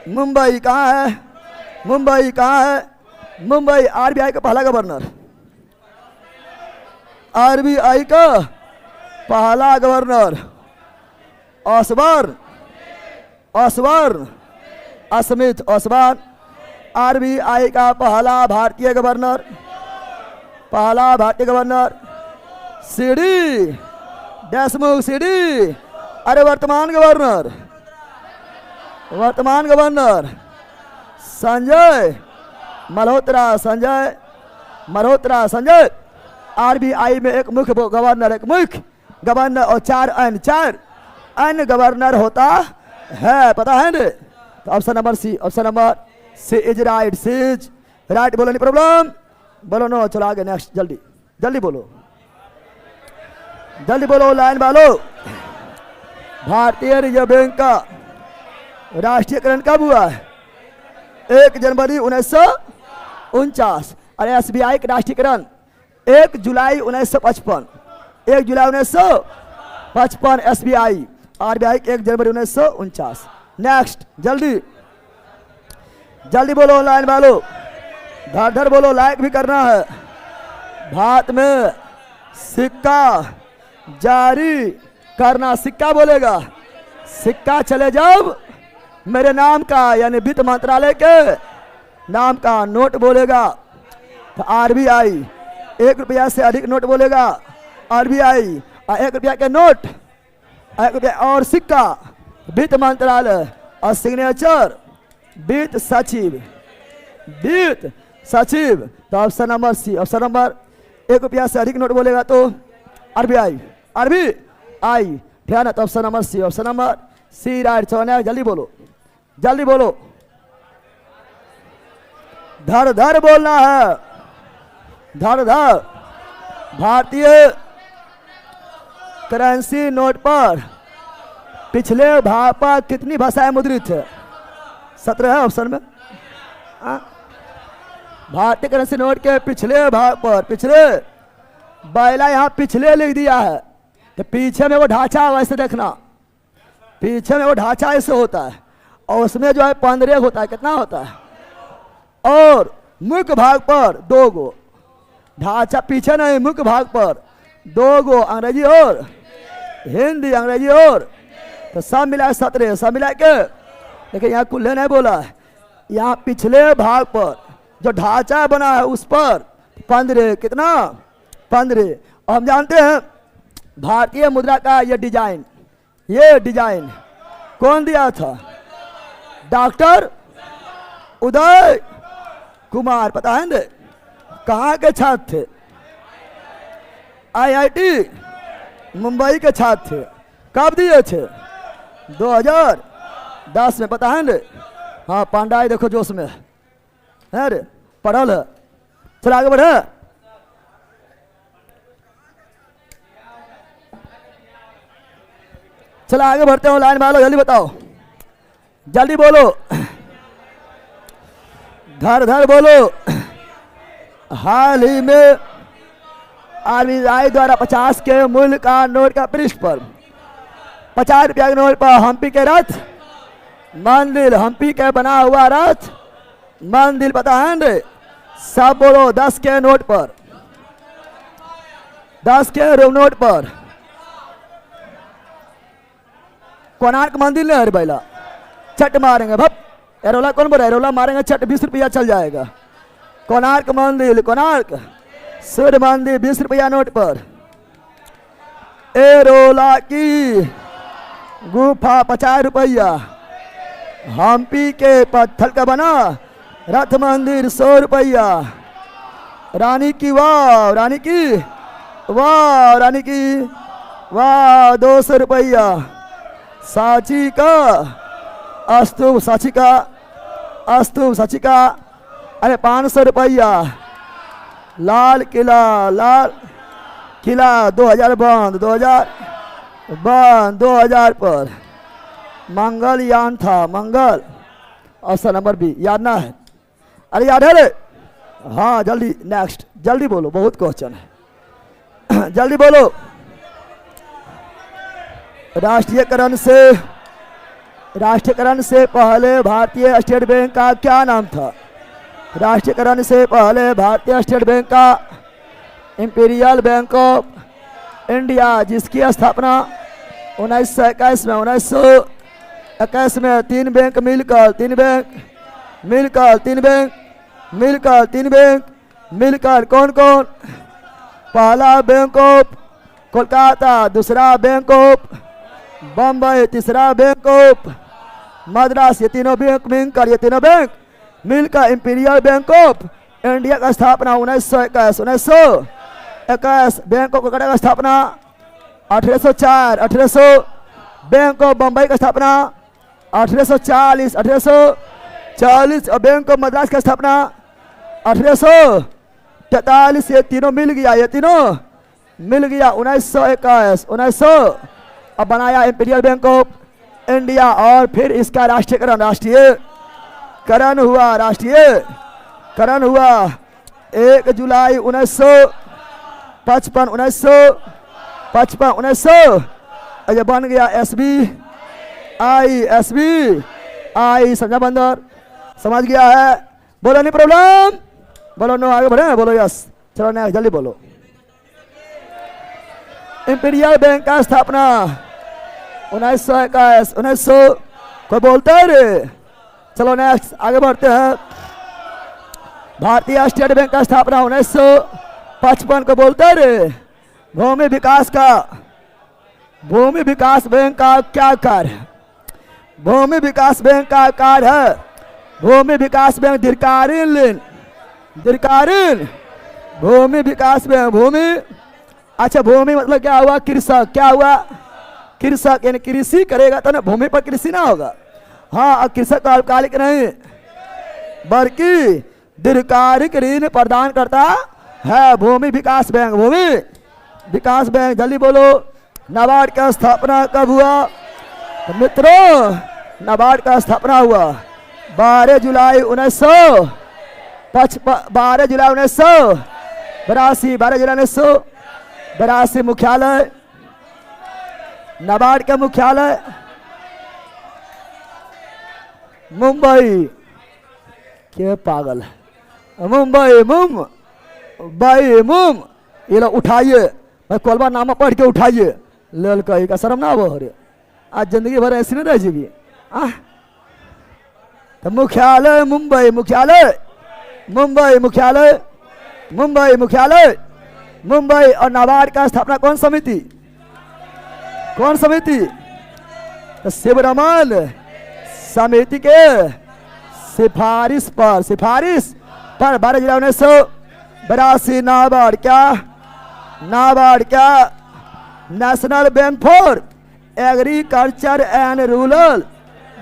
मुंबई। कहाँ है? मुंबई। कहाँ है? मुंबई। आरबीआई का पहला गवर्नर, आरबीआई का पहला गवर्नर स्मिथ ऑसबॉर्न। आरबीआई का पहला भारतीय गवर्नर सीडी देशमुख सीडी। अरे वर्तमान गवर्नर संजय मल्होत्रा। आरबीआई में एक मुख्य गवर्नर और 4 अन्य गवर्नर होता है, पता है ना। तो option number C is right, right. बोलो नहीं प्रॉब्लम, बोलो नो। चलो आगे नेक्स्ट, जल्दी बोलो लाइन वालो। भारतीय रिजर्व बैंक का राष्ट्रीयकरण कब हुआ है? 1 जनवरी 1949। और एसबीआई का राष्ट्रीयकरण 1 जुलाई 1955। 1 जुलाई 1955 एसबीआई। आरबीआई 1 जनवरी 1949। नेक्स्ट, जल्दी बोलो लाइन वालो, धर बोलो, लाइक भी करना है। भारत में सिक्का जारी करना, सिक्का बोलेगा, सिक्का चले जब मेरे नाम का यानी वित्त मंत्रालय के नाम का नोट बोलेगा तो आरबीआई। 1 रुपया से अधिक नोट बोलेगा आरबीआई, और 1 रुपया के नोट, 1 रुपया और सिक्का वित्त मंत्रालय, और सिग्नेचर वित्त सचिव। तो option number C, option number 1 रुपया से अधिक नोट बोलेगा तो आरबीआई, ठीक है ना। तो option number C, option number C right. जल्दी बोलो, धर बोलना है, धर। भारतीय करेंसी नोट पर पिछले भाग पर कितनी भाषाएं मुद्रित है? 17 है ऑप्शन में। भारतीय करेंसी नोट के पिछले भाग पर, बैला यहाँ पिछले लिख दिया है, तो पीछे में वो ढांचा वैसे देखना, पीछे में वो ढांचा ऐसे होता है और उसमें जो है 15 होता है, कितना होता है? और मुख्य भाग पर 2 गो ढांचा, पीछे नहीं मुख्य भाग पर 2 गो अंग्रेजी और हिंदी अंग्रेजी और तो सब मिला 17, सब मिला के। लेकिन यहाँ कुल्हे नहीं बोला है, यहाँ पिछले भाग पर जो ढांचा बना है उस पर 15, कितना 15। और हम जानते हैं भारतीय मुद्रा का ये डिजाइन कौन दिया था? डॉक्टर उदय कुमार, पता है ना? कहाँ के छात्र थे? IIT मुंबई के छात्र थे। कब दिए थे? 2010 में, पता है ना? हाँ, पांडाई देखो जोश में है रे, पढ़ल है। चल आगे बढ़े। चलो आगे बढ़ते हो, लाइन मारो, जल्दी बताओ, जल्दी बोलो, धर बोलो। हाल ही में RBI द्वारा 50 के मूल्य का नोट का पृष्ठ पर 50 रुपया के नोट पर हम्पी के रथ मंदिर, हम्पी के बना हुआ रथ मंदिर, पता है ना? सब बोलो। 10 के नोट पर, 10 के नोट पर कोणार्क मंदिर ने हर बैला चट मारेंगे भप। एरोला कौन बोला? एरोला मारेंगे चट, 20 रुपया चल जाएगा। कोणार्क मंदिर, कोणार्क सूर्य मंदिर 20 रुपया नोट पर। एरोला की गुफा 50 रुपया। हम्पी के पत्थर का बना रथ मंदिर 100 रुपया। रानी की वाह, रानी की वाह, रानी की वाह 200 रुपया। सांची का स्तूप, सांची का स्तूप, सांची का अरे 500 रुपया। लाल किला 2000 बंद, 2000 पर। मंगलयान था, मंगल ऑप्शन नंबर बी, याद ना है? अरे याद है रे? हाँ जल्दी, नेक्स्ट जल्दी बोलो, बहुत क्वेश्चन है। जल्दी बोलो। राष्ट्रीयकरण से पहले भारतीय स्टेट बैंक का क्या नाम था? राष्ट्रीयकरण से पहले भारतीय स्टेट बैंक का इंपीरियल बैंक ऑफ इंडिया, जिसकी स्थापना 1921 में, 1921 में 3 बैंक मिलकर कौन कौन? पहला बैंक ऑफ कोलकाता, दूसरा बैंक ऑफ बम्बई, तीसरा बैंक ऑफ मद्रास। ये तीनों बैंक मिलकर इंपीरियल बैंक ऑफ इंडिया का स्थापना 1921। बैंक ऑफ कोलकाता का स्थापना 1804। 1800 बैंक ऑफ बम्बई का स्थापना 1840। और बैंक ऑफ मद्रास का स्थापना 1843। ये तीनों मिल गया 1921। अब बनाया इंपीरियल बैंक ऑफ इंडिया। और फिर इसका राष्ट्रीयकरण हुआ 1 जुलाई 1955। 1955 ये बन गया SBI, समझा बंदर? समझ गया है? बोलो नहीं प्रॉब्लम? बोलो नो, आगे बढ़े, बोलो यस। चलो नेक्स्ट, जल्दी बोलो। इंपीरियल बैंक का स्थापना 1921। 1900 कोई बोलता है रे? चलो नेक्स्ट आगे बढ़ते हैं। भारतीय स्टेट बैंक का स्थापना 1955 को बोलते हैं रे? भूमि विकास बैंक का क्या कार्य है? भूमि विकास बैंक का कार्य है, भूमि विकास बैंक दीर्घकालीन भूमि विकास बैंक। अच्छा भूमि मतलब क्या हुआ? कृषक। क्या हुआ? कृषक, यानी कृषि करेगा तो ना भूमि पर कृषि ना होगा। हाँ, कृषक का अल्पकालिक नहीं बल्कि दीर्घकालिक ऋण प्रदान करता है भूमि विकास बैंक। जल्दी बोलो। नाबार्ड का स्थापना कब हुआ? तो मित्रों नाबार्ड का स्थापना हुआ 12 जुलाई 1982। मुख्यालय नाबार्ड का मुख्यालय मुंबई। क्या पागल है? मुंबई। ये लोग उठाइए, मैं कोलबा नामा पढ़ के उठाइए। लेल कही का शर्म ना हो रे, आज जिंदगी भर ऐसी नहीं रह जीगी। तो मुख्यालय मुंबई, मुख्यालय मुंबई, मुख्यालय मुंबई, मुख्यालय मुंबई। और नाबार्ड का स्थापना कौन समिति, कौन समिति? तो शिवरमन समिति के सिफारिश पर, सिफारिश पर 12 जुलाई 1982 नाबार्ड क्या, नाबार्ड क्या, national bank for agriculture and rural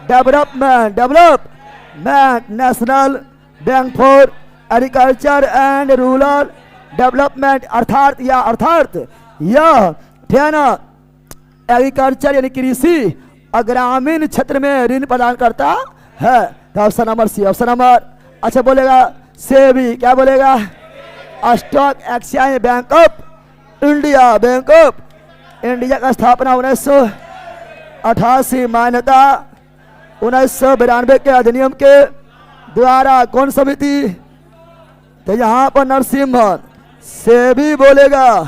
development, development, national bank for agriculture and rural development. अर्थात या अर्थात यह है ना एग्रीकल्चर यानी कृषि और ग्रामीण क्षेत्र में ऋण प्रदान करता है। तो option number C, option number. अच्छा बोलेगा सेबी, क्या बोलेगा? Stock exchange bank of India, bank of India का स्थापना 1988, मान्यता 1992 के अधिनियम के द्वारा कौन समिति? तो यहाँ पर नरसिम्हन, सेबी बोलेगा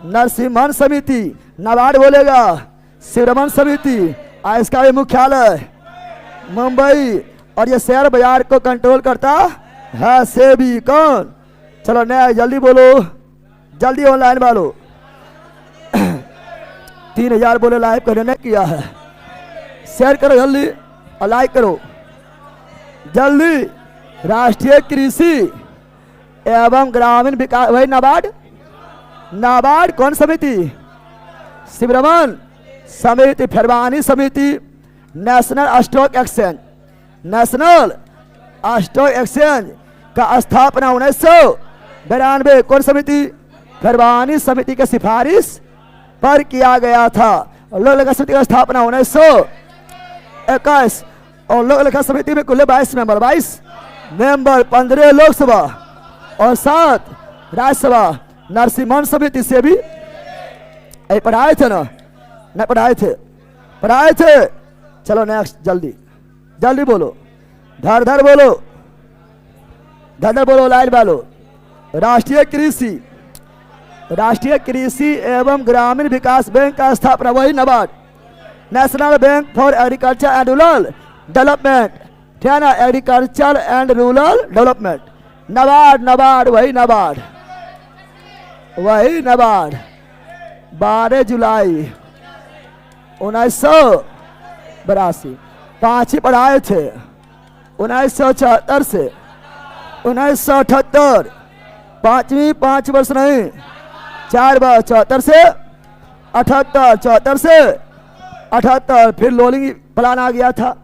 नरसिम्हन समिति, नाबार्ड बोलेगा शिवरमन समिति, और इसका भी मुख्यालय मुंबई। और ये शेयर बाजार को कंट्रोल करता है सेबी। कौन? चलो नया जल्दी बोलो, जल्दी ऑनलाइन वालों 3000 बोले लाइव करने ने किया है, शेयर करो जल्दी और लाइक करो जल्दी। राष्ट्रीय कृषि एवं ग्रामीण विकास, वही नाबार्ड, नाबार्ड कौन समिति? शिवरमन समिति, फिरवानी समिति, national stock exchange, national stock exchange का स्थापना 1992 कौन समिति? फिरवानी समिति के सिफारिश पर किया गया था। लोक लेखा समिति का स्थापना 1921 और लोक लेखा समिति में कुल 22 मेंबर, 22 मेंबर, 15 लोकसभा और 7 राज्यसभा। नरसिम्हन समिति से भी पढ़ाए थे ना, नहीं पढ़ाए थे, पढ़ाए थे। चलो नेक्स्ट जल्दी जल्दी बोलो, धर धर बोलो, धर धर बोलो लाइन वालो। राष्ट्रीय कृषि, राष्ट्रीय कृषि एवं ग्रामीण विकास बैंक का स्थापना वही NABARD, national bank for agriculture and rural development, ठीक है ना, agriculture and rural development, NABARD, NABARD वही नाबार्ड, वही नाबार्ड। 12 जुलाई 1982 5 ही पढ़ाए थे, 1974 से 1978, 5वीं 5 वर्ष नहीं 4 बार, 74 से 78, 74 से 78। फिर लोलिंग प्लान आ गया था,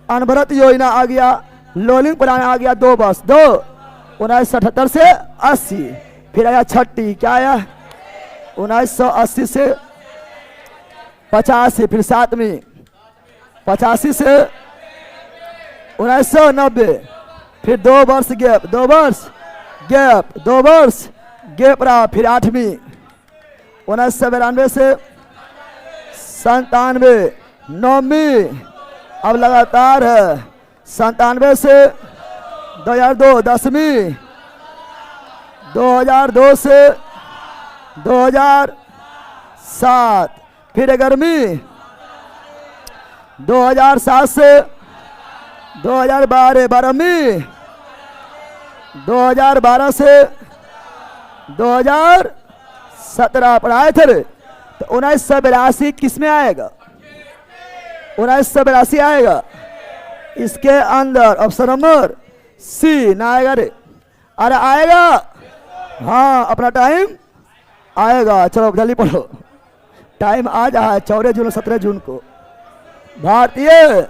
अनवरत योजना आ गया, लोलिंग प्लान आ गया 2 वर्ष, 2 1978 से 80। फिर आया छठी, क्या आया 1980 से 85, फिर 7वीं 85 से 1990, फिर 2 वर्ष गैप, 2 वर्ष गैप, 2 वर्ष गैप रहा। फिर 8वीं 1992 से 97, 9वीं अब लगातार है 97 से 2002, 10वीं 2002 से 2007, फिर 11वीं 2007 से 2012, 12वीं 2012 से 2017 पढ़ाए थे। तो 1982 किस में आएगा? 1982 आएगा इसके अंदर, ऑप्शन नंबर सी ना आएगा रे, अरे आएगा, हाँ अपना टाइम आएगा। चलो जल्दी पढ़ो, टाइम आ जाए 14 जून 17 जून को। भारतीय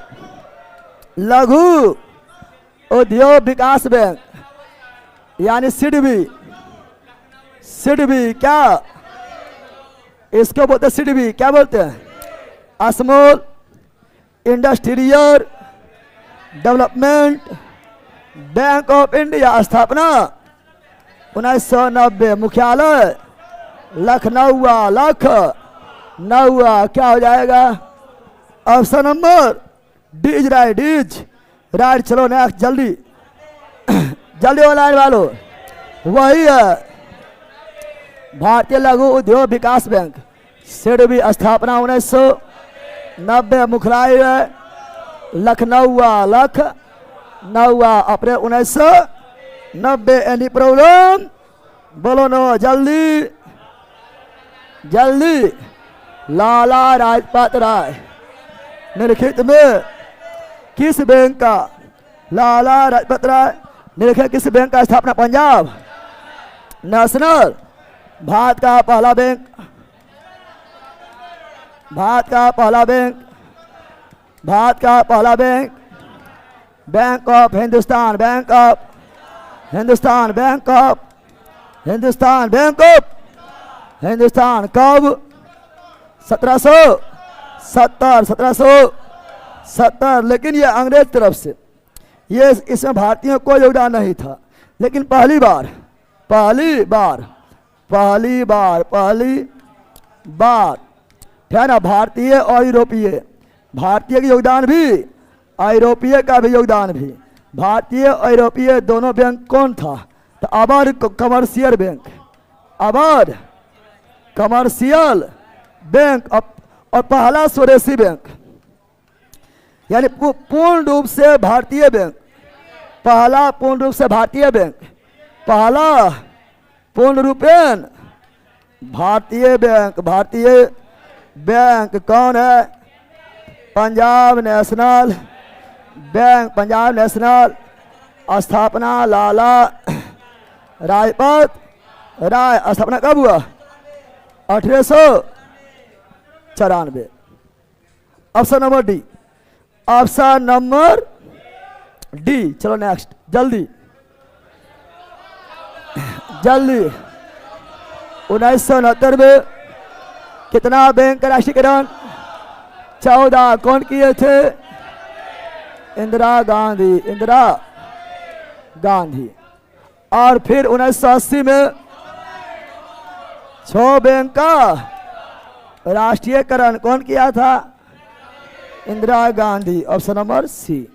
लघु उद्योग विकास बैंक यानी सिडबी, सिडबी क्या इसको बोलते हैं? सिडबी क्या बोलते हैं? Small industrial development bank of India, स्थापना 1990, मुख्यालय लखनऊ, लखनऊ। क्या हो जाएगा? Option number D right, D's right. चलो नेक्स्ट जल्दी जल्दी ऑनलाइन वालों, वही है भारतीय लघु उद्योग विकास बैंक। सिडबी स्थापना 1990। मुखराई लखनऊ अप्रैल 1990। Any problem? बोलो नो जल्दी जल्दी। लाला लाजपत राय निलिखित में किस बैंक का? लाला लाजपत राय निलिखित किस बैंक का स्थापना? पंजाब नेशनल। भारत का पहला बैंक, भारत का पहला बैंक, भारत का पहला bank, bank of Hindustan, bank of Hindustan, bank of Hindustan, bank of Hindustan. कब? 1770। लेकिन ये अंग्रेज तरफ से, ये इसमें भारतीयों को योगदान नहीं था। लेकिन पहली बार है ना, भारतीय और यूरोपीय, भारतीय का योगदान भी, यूरोपीय का भी योगदान भी। भारतीय और यूरोपीय दोनों बैंक कौन था? तो Awadh commercial bank, Awadh commercial bank और पहला स्वदेशी बैंक, यानी पूर्ण रूप से भारतीय बैंक, पहला पूर्ण रूप से भारतीय बैंक, पहला पूर्ण रूपेण भारतीय बैंक। भारतीय बैंक कौन है? Punjab national bank, Punjab national. स्थापना लाला लाजपत राय। स्थापना कब हुआ? 1894। Option number D, option number D. चलो नेक्स्ट, जल्दी जल्दी। 1969 में कितना बैंक का राष्ट्रीयकरण? 14। कौन किए थे? इंदिरा गांधी, इंदिरा गांधी। और फिर 1980 में 6 बैंक का राष्ट्रीयकरण कौन किया था? Indira Gandhi. Option number C.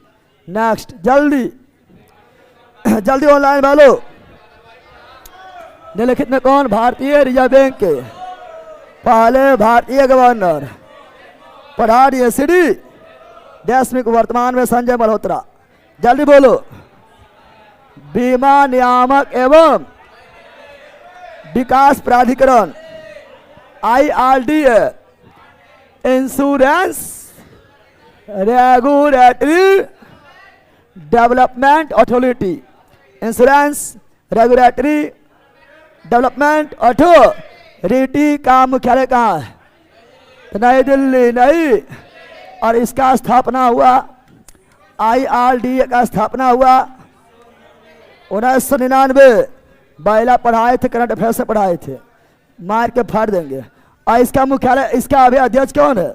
Next, जल्दी जल्दी ऑनलाइन वालों। निम्नलिखित में कौन भारतीय रिजर्व बैंक के पहले भारतीय गवर्नर? प्रधान सीडी देश में वर्तमान में संजय मल्होत्रा। जल्दी बोलो। बीमा नियामक एवं विकास प्राधिकरण, IRDA, insurance regulatory development authority, insurance regulatory development authority का मुख्यालय कहाँ है? नई दिल्ली। नहीं। और इसका स्थापना हुआ, IRDA का स्थापना हुआ 1999। बैला पढ़ाए थे, करंट अफेयर से पढ़ाए थे, मार के फाड़ देंगे। और इसका मुख्यालय, इसका अभी अध्यक्ष कौन है?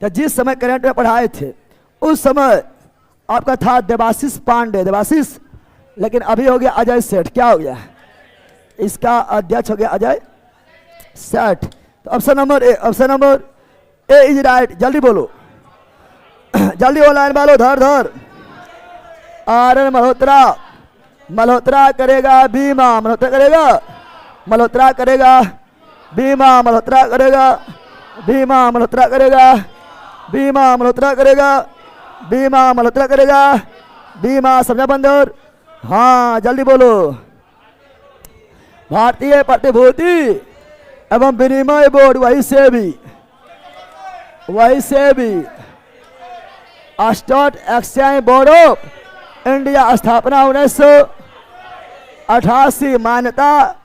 तो जिस समय करंट में पढ़ाए थे उस समय आपका था देवाशीष पांडे, देवाशीष। लेकिन अभी हो गया अजय सेठ। क्या हो गया? इसका अध्यक्ष हो गया अजय सेठ। तो option number A, option number A is right. जल्दी बोलो जल्दी ऑनलाइन वालों। धर RN मल्होत्रा, मल्होत्रा करेगा बीमा, मल्होत्रा करेगा, मल्होत्रा करेगा बीमा, मल्होत्रा करेगा बीमा, मल्होत्रा करेगा बीमा, मल्होत्रा करेगा बीमा, मल्होत्रा करेगा बीमा। समझा बंदर? हाँ जल्दी बोलो। भारतीय प्रतिभूति एवं विनिमय बोर्ड, वही से भी stock exchange board of India. स्थापना 1988। मान्यता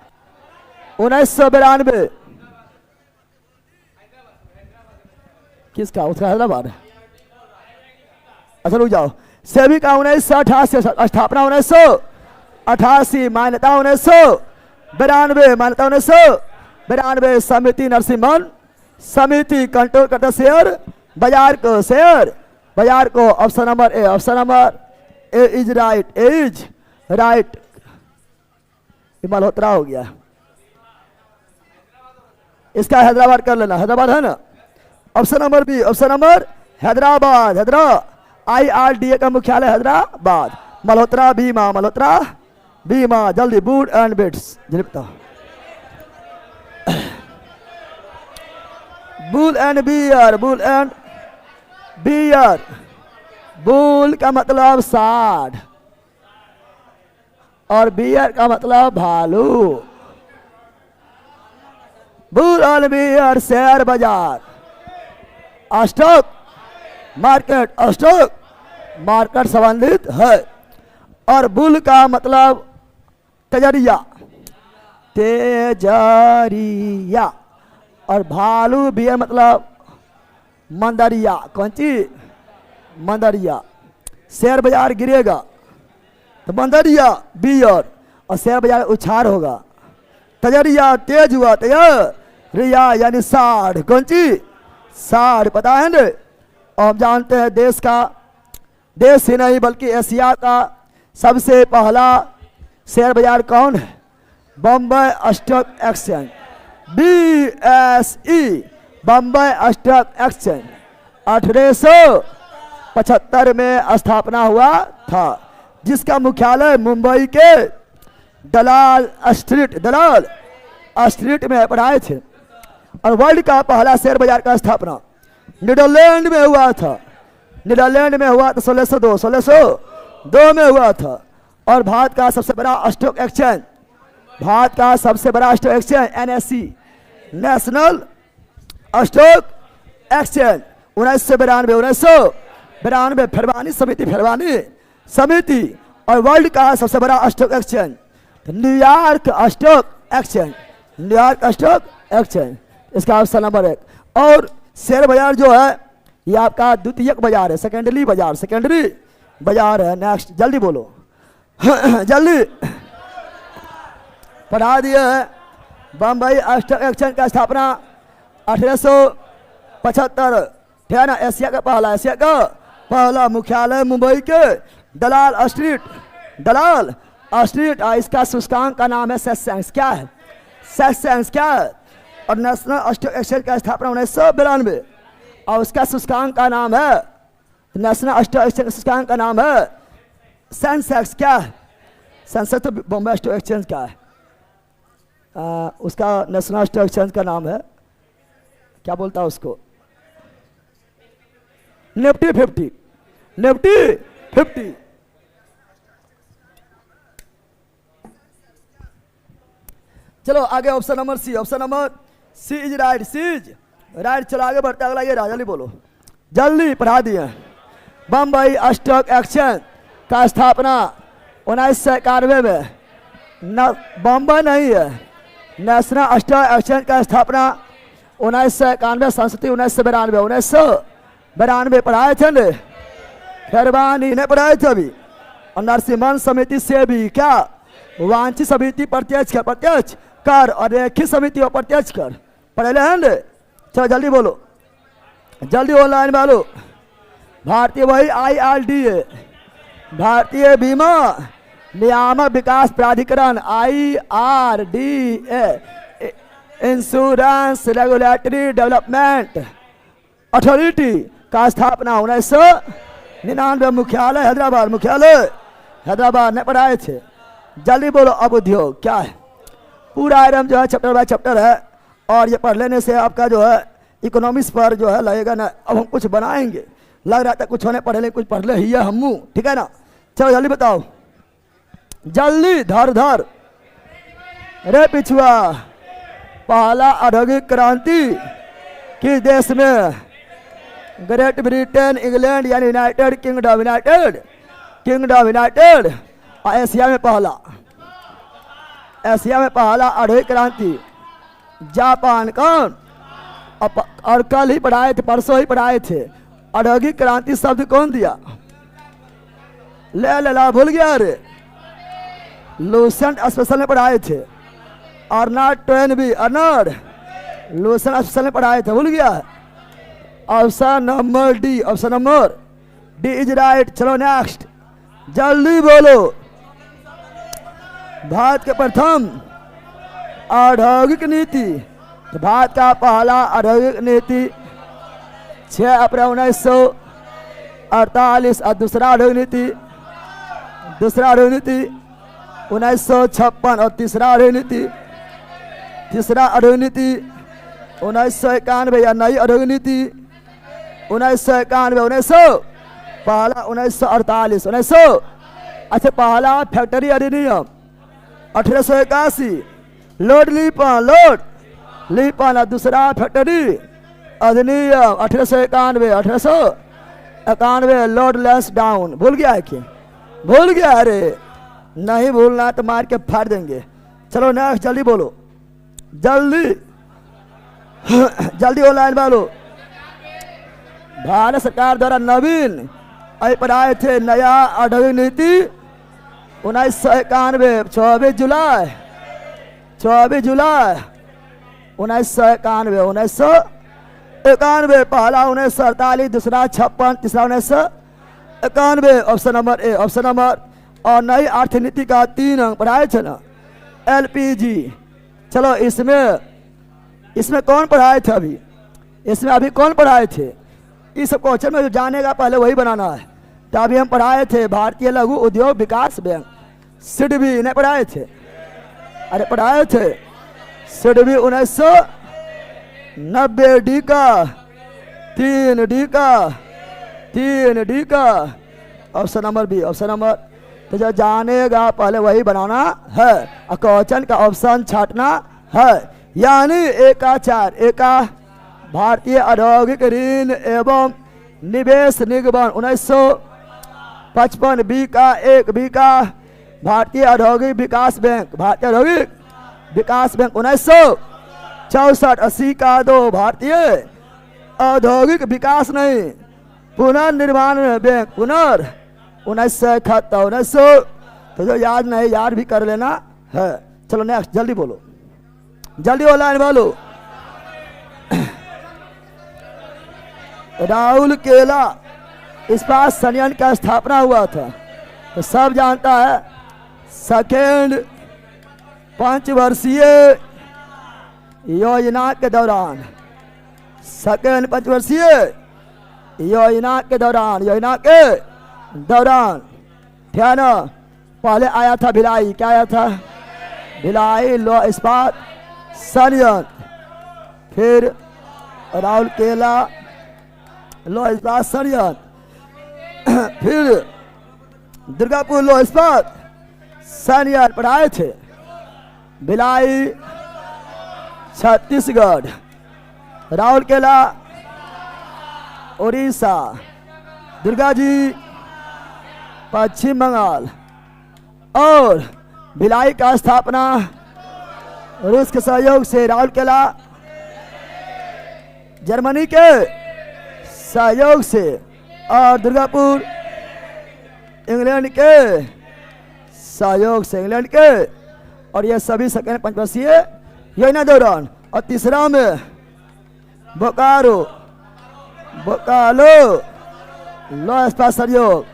1992। किसका? उसका हैदराबाद। अच्छा रुक जाओ। सेबी का 1988। स्थापना 1988। मान्यता 1992। मान्यता 1992। समिति नरसिम्हन समिति कंट्रोल करता शेयर बाजार को, शेयर बाजार को। Option number A, option number A is right, is right. Malhotra हो गया। इसका हैदराबाद कर लेना, हैदराबाद है ना। Option number B, option number Hyderabad, Hyderabad. IRDA का मुख्यालय हैदराबाद। मल्होत्रा बीमा, मल्होत्रा बीमा। जल्दी, बूट एंड बिट्स जल्दी बताओ। Bull and bear, bull and bear. Bull का मतलब सांड और बियर का मतलब भालू। बुल एंड बियर शेयर बाजार, स्टॉक मार्केट, स्टॉक मार्केट संबंधित है। और बुल का मतलब तेजरिया, तेजरिया। और भालू भी है मतलब मंदरिया। कौन चीज? मंदरिया। शेयर बाजार गिरेगा तो मंदरिया बियर, और शेयर बाजार उछार होगा। तजरिया तेज हुआ, तजरिया यानी साढ़। कौन चीज? साढ़। पता है ना? और हम जानते हैं देश का, देश ही नहीं बल्कि एशिया का सबसे पहला शेयर बाजार कौन है? Bombay stock exchange, BSE, Bombay stock exchange 1875 में स्थापना हुआ था, जिसका मुख्यालय मुंबई के दलाल स्ट्रीट में पढ़ाए थे। और वर्ल्ड का पहला शेयर बाजार का स्थापना नीदरलैंड में हुआ था। नीदरलैंड में हुआ था 1602 में हुआ था। और भारत का सबसे बड़ा स्टॉक एक्सचेंज, भारत का सबसे बड़ा stock exchange NSE, national stock exchange 1992 फरवानी समिति। और वर्ल्ड का सबसे बड़ा stock exchange New York stock exchange, New York stock exchange. इसका ऑप्शन नंबर 1। और शेयर बाजार जो है ये आपका द्वितीयक बाजार है, सेकेंडरी बाजार है। नेक्स्ट जल्दी बोलो जल्दी। पढ़ा दिए है। बम्बई स्टॉक एक्सचेंज का स्थापना 1875, ठीक है ना? एशिया का पहला मुख्यालय मुंबई के दलाल स्ट्रीट। इसका सूचकांक का नाम है सेंसेक्स। क्या है? सेंसेक्स क्या है? और नेशनल स्टॉक एक्सचेंज का स्थापना 1992, और उसका सूचकांक का नाम है, नेशनल स्टॉक एक्सचेंज सूचकांक का नाम है सेंसेक्स। क्या है? सेंसेक्स तो बॉम्बे स्टॉक एक्सचेंज का है, उसका नेशनल स्टॉक एक्सचेंज का नाम है, क्या बोलता है उसको? निफ्टी 50। चलो आगे option number C is right. चलो आगे बढ़ते, अगला ये जल्दी बोलो, जल्दी पढ़ा दिए। बम्बई स्टॉक एक्सचेंज का स्थापना 1991 में, बॉम्बे नहीं है, नेशनल स्टॉक एक्सचेंज का स्थापना 1991, संस्कृति 1992 पढ़ाए थे ने, खैरवानी ने पढ़ाए थे अभी। और नरसिम्हन समिति से भी क्या? वांछित समिति प्रत्यक्ष कर और रेखित समिति और प्रत्यक्ष कर पढ़े हैं ने। चलो जल्दी बोलो, जल्दी ऑनलाइन बोलो। भारतीय वही IRDA, भारतीय बीमा नियामक विकास प्राधिकरण IRDA, insurance regulatory development authority का स्थापना 1999, मुख्यालय हैदराबाद ने पढ़ाए थे। जल्दी बोलो। अब उद्योग क्या है? पूरा आइटम जो है चैप्टर बाय चैप्टर है, और ये पढ़ लेने से आपका जो है इकोनॉमिक्स पर जो है लगेगा ना। अब हम कुछ बनाएंगे, लग रहा था कुछ होने पढ़े कुछ पढ़ ले ही है हम, ठीक है ना? चलो जल्दी बताओ, जल्दी धर। अरे पिछुआ, पहला औद्योगिक क्रांति किस देश में? ग्रेट ब्रिटेन, इंग्लैंड यानी यूनाइटेड किंगडम, एशिया में पहला औद्योगिक क्रांति जापान। कौन? और कल ही पढ़ाए थे, परसों ही पढ़ाए थे। औद्योगिक क्रांति शब्द कौन दिया? ले भूल गया रे। लूसेंट स्पेशल में पढ़ाए थे। अर्नल्ड टोयनबी, लूसेंट स्पेशल में पढ़ाए थे, भूल गया। Option number D is right. चलो नेक्स्ट, जल्दी बोलो। भारत के प्रथम औद्योगिक नीति, तो भारत का पहला औद्योगिक नीति 6 अप्रैल 1948, और दूसरा औद्योगिक नीति 1956, और तीसरा औद्योगिक नीति 1991 या नई औद्योगिक नीति 1991 1900 पहला 1948 1900 अच्छा पहला फैक्ट्री अधिनियम 1881 लोड लीपन दूसरा फैक्ट्री अधिनियम 1891 लोड लेस डाउन। भूल गया है क्या? भूल गया? अरे नहीं भूलना तो मार के फाड़ देंगे। चलो नेक्स्ट जल्दी बोलो, जल्दी जल्दी ऑनलाइन बोलो। भारत सरकार द्वारा नवीन पर आए थे नया औद्योगिक नीति 1991 24 जुलाई 1991 पहला 1948 दूसरा 56 तीसरा 1991 option number A option number. और नई आर्थिक नीति का 3 अंक पढ़ाए थे ना एलपीजी। चलो इसमें कौन पढ़ाए थे अभी? इसमें अभी कौन पढ़ाए थे? इस क्वेश्चन में जो जानेगा पहले वही बनाना है। तो अभी हम पढ़ाए थे भारतीय लघु उद्योग विकास बैंक सिडबी नहीं पढ़ाए थे? अरे पढ़ाए थे सिडबी 1990 डी का 3 डी का option number B option number. तो जो जानेगा पहले वही बनाना है और क्वेश्चन का ऑप्शन छाटना है। यानी एका 4 एका भारतीय औद्योगिक ऋण एवं निवेश निगम 1955 बी का 1 बी का भारतीय औद्योगिक विकास बैंक 1964 80 का 2 भारतीय औद्योगिक विकास नहीं पुनर्निर्माण बैंक 1971 1900। तो जो याद नहीं याद भी कर लेना है। चलो नेक्स्ट जल्दी बोलो, जल्दी ऑनलाइन बोलो। राहुल केला इस्पात संयंत्र का स्थापना हुआ था तो सब जानता है। सेकेंड पंचवर्षीय योजना के दौरान ठीक है ना। पहले आया था भिलाई, क्या आया था? भिलाई लो इस्पात संयंत्र, फिर राहुल केला लो इस्पात संयंत्र, फिर दुर्गापुर लो इस्पात संयंत्र पढ़ाए थे। भिलाई छत्तीसगढ़, राउरकेला उड़ीसा, दुर्गा जी पश्चिम बंगाल। और भिलाई का स्थापना रूस के सहयोग से, राउरकेला जर्मनी के सहयोग से, और दुर्गापुर इंग्लैंड के सहयोग से, इंग्लैंड के। और ये सभी सेकेंड पंचवर्षीय योजना दौरान। और तीसरा में बोकारो लो इस्पात सहयोग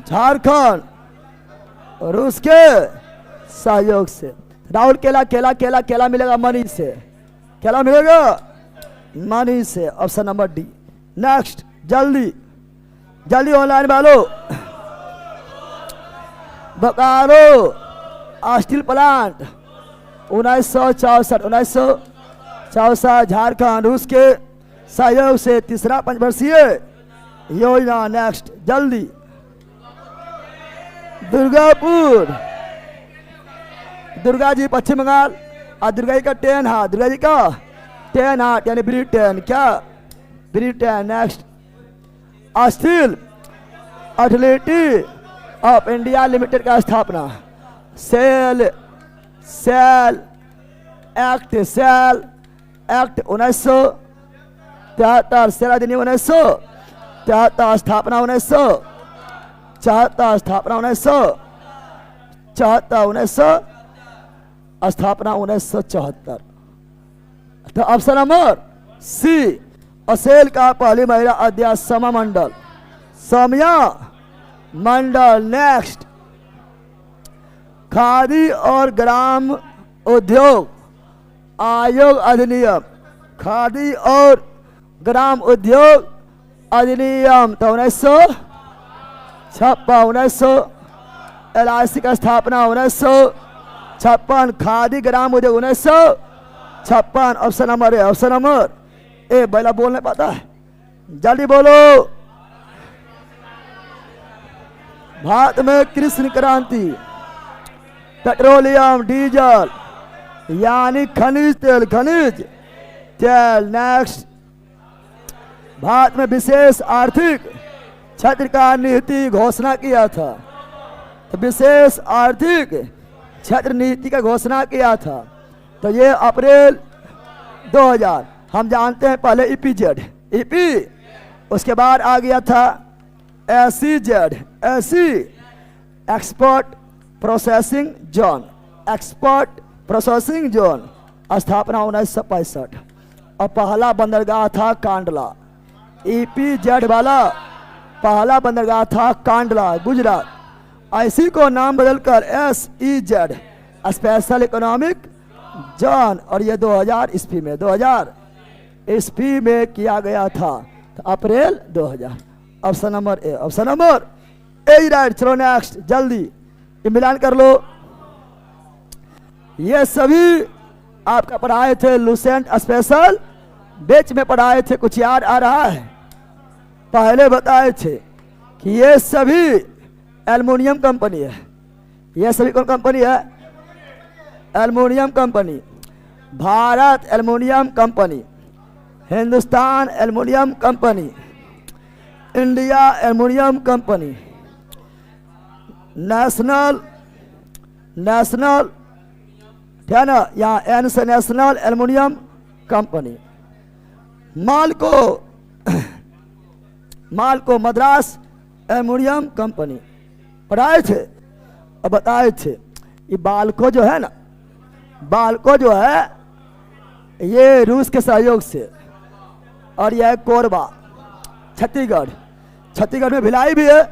झारखंड रूस के सहयोग से। राहुल केला मिलेगा मनी से, केला मिलेगा मनी से ऑप्शन नंबर डी। नेक्स्ट जल्दी ऑनलाइन वालो। बोकारो स्टील प्लांट 1964 झारखंड रूस के सहयोग से तीसरा पंचवर्षीय योजना। नेक्स्ट जल्दी। दुर्गापुर दुर्गा जी पश्चिम बंगाल और दुर्गा जी का 10 हाथ, दुर्गा जी का 10 हाथ यानी ब्रिटेन, क्या Britain. Next steel authority of India limited का स्थापना। सेल एक्ट 1973, सेल अधिनियम 1973, स्थापना 1974, स्थापना 1974। तो ऑप्शन नंबर सी। असेल का पहली महिला अध्यक्ष समया मंडल। नेक्स्ट खादी और ग्राम उद्योग आयोग अधिनियम, खादी और ग्राम उद्योग अधिनियम तो 1956। LIC का स्थापना 1956, खादी ग्राम उद्योग 1956। 56। Option number A, option number ए। बैला बोल नहीं पाता है, जल्दी बोलो। भारत में कृष्ण क्रांति, पेट्रोलियम, डीजल यानी खनिज तेल, खनिज तेल। नेक्स्ट, भारत में विशेष आर्थिक क्षेत्र का नीति घोषणा किया था। तो विशेष आर्थिक क्षेत्र नीति का घोषणा किया था, तो ये अप्रैल 2000। हम जानते हैं पहले ईपीजेड, ईपी, उसके बाद आ गया था SEZ, AC export processing zone, export processing zone. स्थापना 1965 और पहला बंदरगाह था कांडला। ईपीजेड वाला पहला बंदरगाह था कांडला, गुजरात। ऐसी को नाम बदलकर एसईजेड, स्पेशल इकोनॉमिक जोन, और ये 2000 ईस्वी में, 2000 ईस्वी में किया गया था, तो अप्रैल 2000। Option number A, option number A right. चलो नेक्स्ट, जल्दी ये मिलान कर लो। ये सभी आपका पढ़ाए थे लुसेंट स्पेशल बेच में पढ़ाए थे, कुछ याद आ रहा है? पहले बताए थे कि ये सभी एल्युमिनियम कंपनी है। ये सभी कौन कंपनी है? Aluminium company. Bharat aluminium company, Hindustan aluminium company, India aluminium company, national, national है ना, यहाँ एन से national aluminium company. Malco Madras aluminium company पढ़ाए थे और बताए थे। ये बालको जो है ना, बालको जो है ये रूस के सहयोग से, और यह कोरबा छत्तीसगढ़, छत्तीसगढ़ में भिलाई भी है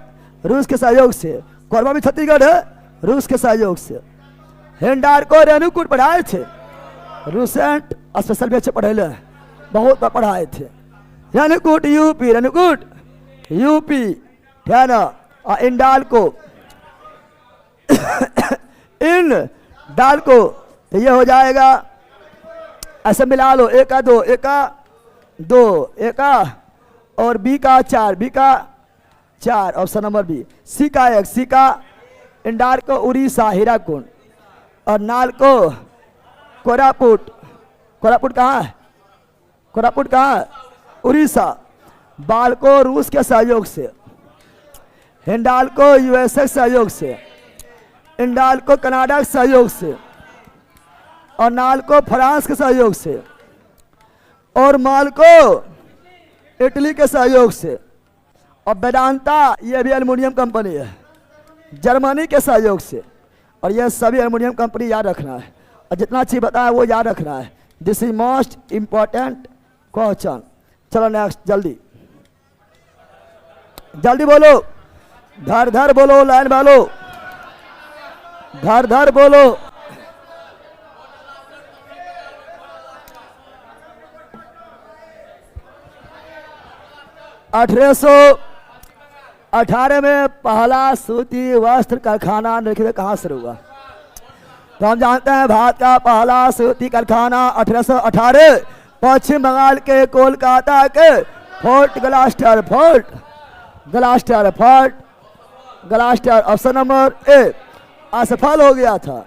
रूस के सहयोग से, कोरबा भी छत्तीसगढ़ है रूस के सहयोग से। हिंडाल्को रेणुकूट पढ़ाए थे, रूसेंट स्पेशल बेच पढ़े ले, बहुत पढ़ाए थे। रेणुकूट यूपी, रेणुकूट यूपी है ना, और इंडाल्को इन डाल्को, तो ये हो जाएगा, ऐसे मिला लो, ए का दो, ए का दो, ए का और बी का 4, बी का 4। Option number B. सी का 1, सी का इंडाल्को उड़ीसा हीराकुंड, और नाल्को कोरापुट, कोरापुट कहाँ है? कोरापुट कहाँ है? उड़ीसा। बाल्को रूस के सहयोग से, हिंडाल्को यूएसए के सहयोग से, इंडाल्को कनाडा के सहयोग से, और नाल्को फ्रांस के सहयोग से, और माल्को इटली के सहयोग से, और वेदांता ये भी एल्युमिनियम कंपनी है जर्मनी के सहयोग से। और ये सभी एल्युमिनियम कंपनी याद रखना है, और जितना चीज बताया वो याद रखना है। This is most important question. चलो नेक्स्ट, जल्दी जल्दी बोलो, धर धर बोलो, लाइन वालो धर धर बोलो। अठारह 18 में पहला सूती वस्त्र कारखाना निम्नलिखित कहाँ शुरू हुआ? तो हम जानते हैं भारत का पहला सूती कारखाना 1818 पश्चिम बंगाल के कोलकाता के fort ग्लास्टर, fort ग्लास्टर, fort ग्लास्टर। Option number ए असफल हो गया था।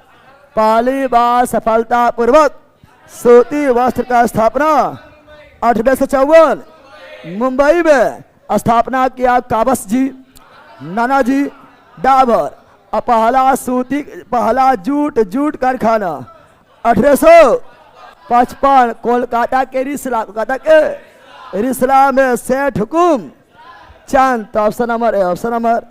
पहली बार सफलतापूर्वक सूती वस्त्र का स्थापना 1854 मुंबई में स्थापना किया काबस जी, नानाजी डाबर। और पहला जूट कारखाना 1855 कोलकाता के रिसला, कोलकाता के रिसला में सेठ हुकुम चंद। तो option number A, option number